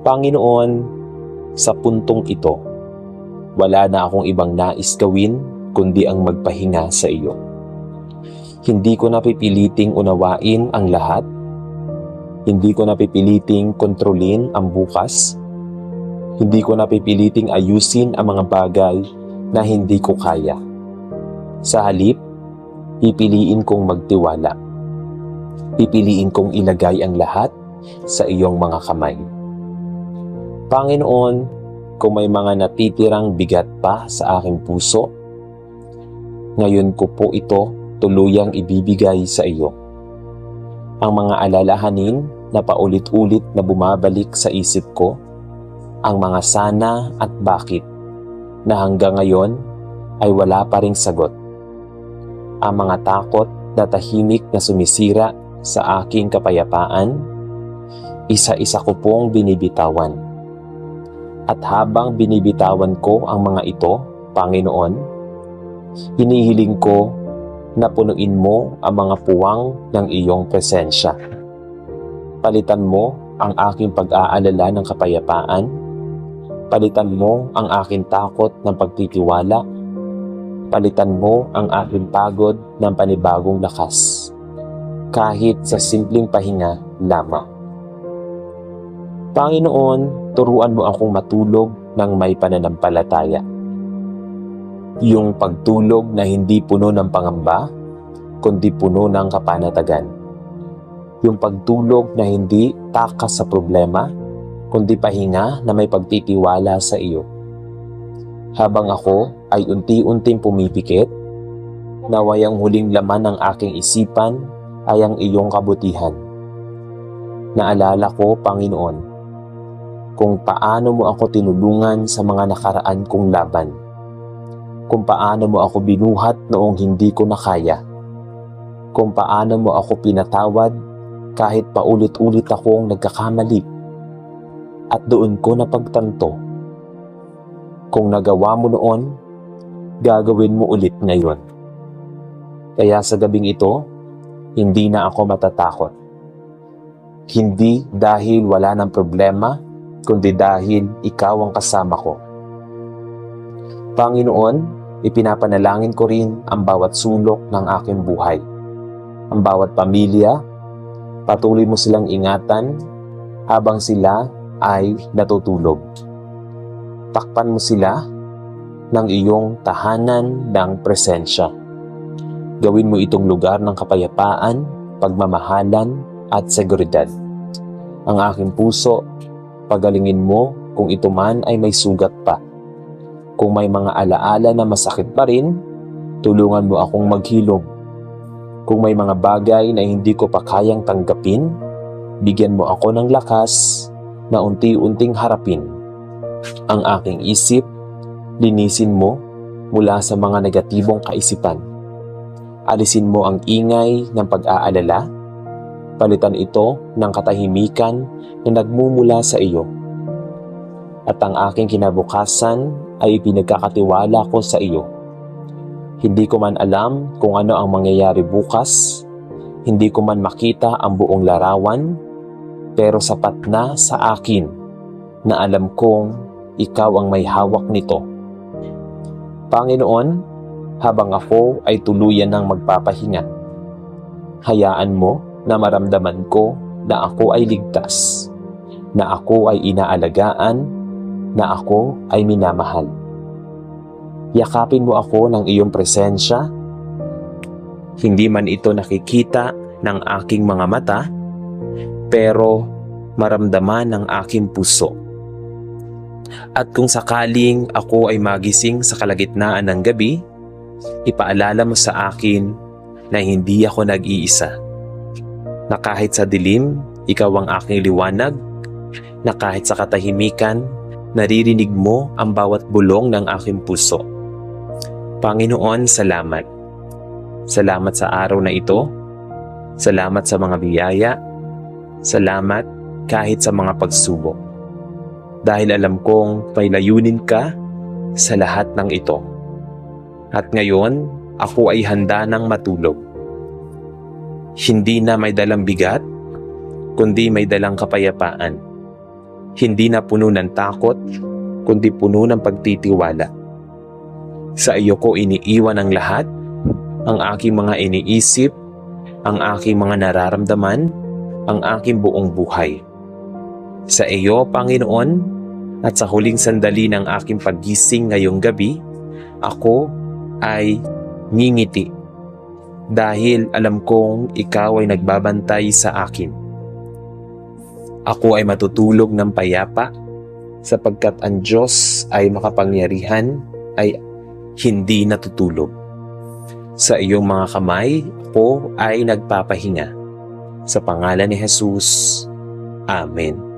S1: Panginoon, sa puntong ito, wala na akong ibang nais gawin kundi ang magpahinga sa iyo. Hindi ko napipiliting unawain ang lahat. Hindi ko napipiliting kontrolin ang bukas. Hindi ko napipiliting ayusin ang mga bagay na hindi ko kaya. Sa halip, pipiliin kong magtiwala. Pipiliin kong ilagay ang lahat sa iyong mga kamay. Panginoon, kung may mga natitirang bigat pa sa aking puso, ngayon ko po ito tuluyang ibibigay sa iyo. Ang mga alalahanin na paulit-ulit na bumabalik sa isip ko, ang mga sana at bakit na hanggang ngayon ay wala pa ring sagot. Ang mga takot na tahimik na sumisira sa aking kapayapaan, isa-isa ko pong binibitawan. At habang binibitawan ko ang mga ito, Panginoon, hinihiling ko na punuin mo ang mga puwang ng iyong presensya. Palitan mo ang aking pag-aalala ng kapayapaan. Palitan mo ang aking takot ng pagtitiwala. Palitan mo ang aking pagod ng panibagong lakas. Kahit sa simpleng pahinga lamang. Panginoon, turuan mo akong matulog ng may pananampalataya. Yung pagtulog na hindi puno ng pangamba, kundi puno ng kapanatagan. Yung pagtulog na hindi takas sa problema, kundi pahinga na may pagtitiwala sa iyo. Habang ako ay unti-unting pumipikit, naway ang huling laman ng aking isipan ay ang iyong kabutihan. Naalala ko, Panginoon, kung paano mo ako tinulungan sa mga nakaraan kong laban. Kung paano mo ako binuhat noong hindi ko na kaya. Kung paano mo ako pinatawad kahit paulit-ulit akong nagkakamali. At doon ko napagtanto. Kung nagawa mo noon, gagawin mo ulit ngayon. Kaya sa gabing ito, hindi na ako matatakot. Hindi dahil wala ng problema, kundi dahil ikaw ang kasama ko. Panginoon, ipinapanalangin ko rin ang bawat sulok ng aking buhay. Ang bawat pamilya, patuloy mo silang ingatan habang sila ay natutulog. Takpan mo sila ng iyong tahanan ng presensya. Gawin mo itong lugar ng kapayapaan, pagmamahalan at seguridad. Ang aking puso, pagalingin mo kung ito man ay may sugat pa. Kung may mga alaala na masakit pa rin, tulungan mo akong maghilom. Kung may mga bagay na hindi ko pa kayang tanggapin, bigyan mo ako ng lakas na unti-unting harapin. Ang aking isip, linisin mo mula sa mga negatibong kaisipan. Alisin mo ang ingay ng pag-aalala. Palitan ito ng katahimikan na nagmumula sa iyo. At ang aking kinabukasan ay pinagkakatiwala ko sa iyo. Hindi ko man alam kung ano ang mangyayari bukas, hindi ko man makita ang buong larawan, pero sapat na sa akin na alam kong ikaw ang may hawak nito. Panginoon, habang ako ay tuluyan ng magpapahinga, hayaan mo na maramdaman ko na ako ay ligtas, na ako ay inaalagaan, na ako ay minamahal. Yakapin mo ako ng iyong presensya. Hindi man ito nakikita ng aking mga mata, pero maramdaman ng aking puso. At kung sakaling ako ay magising sa kalagitnaan ng gabi, ipaalala mo sa akin na hindi ako nag-iisa. Na kahit sa dilim, ikaw ang aking liwanag, na kahit sa katahimikan, naririnig mo ang bawat bulong ng aking puso. Panginoon, salamat. Salamat sa araw na ito. Salamat sa mga biyaya. Salamat kahit sa mga pagsubok. Dahil alam kong may layunin ka sa lahat ng ito. At ngayon, ako ay handa ng matulog. Hindi na may dalang bigat, kundi may dalang kapayapaan. Hindi na puno ng takot, kundi puno ng pagtitiwala. Sa iyo ko iniiwan ang lahat, ang aking mga iniisip, ang aking mga nararamdaman, ang aking buong buhay. Sa iyo, Panginoon, at sa huling sandali ng aking paggising ngayong gabi, ako ay ngingiti dahil alam kong ikaw ay nagbabantay sa akin. Ako ay matutulog ng payapa sapagkat ang Diyos ay makapangyarihan ay hindi natutulog. Sa iyong mga kamay, ako ay nagpapahinga. Sa pangalan ni Jesus, Amen.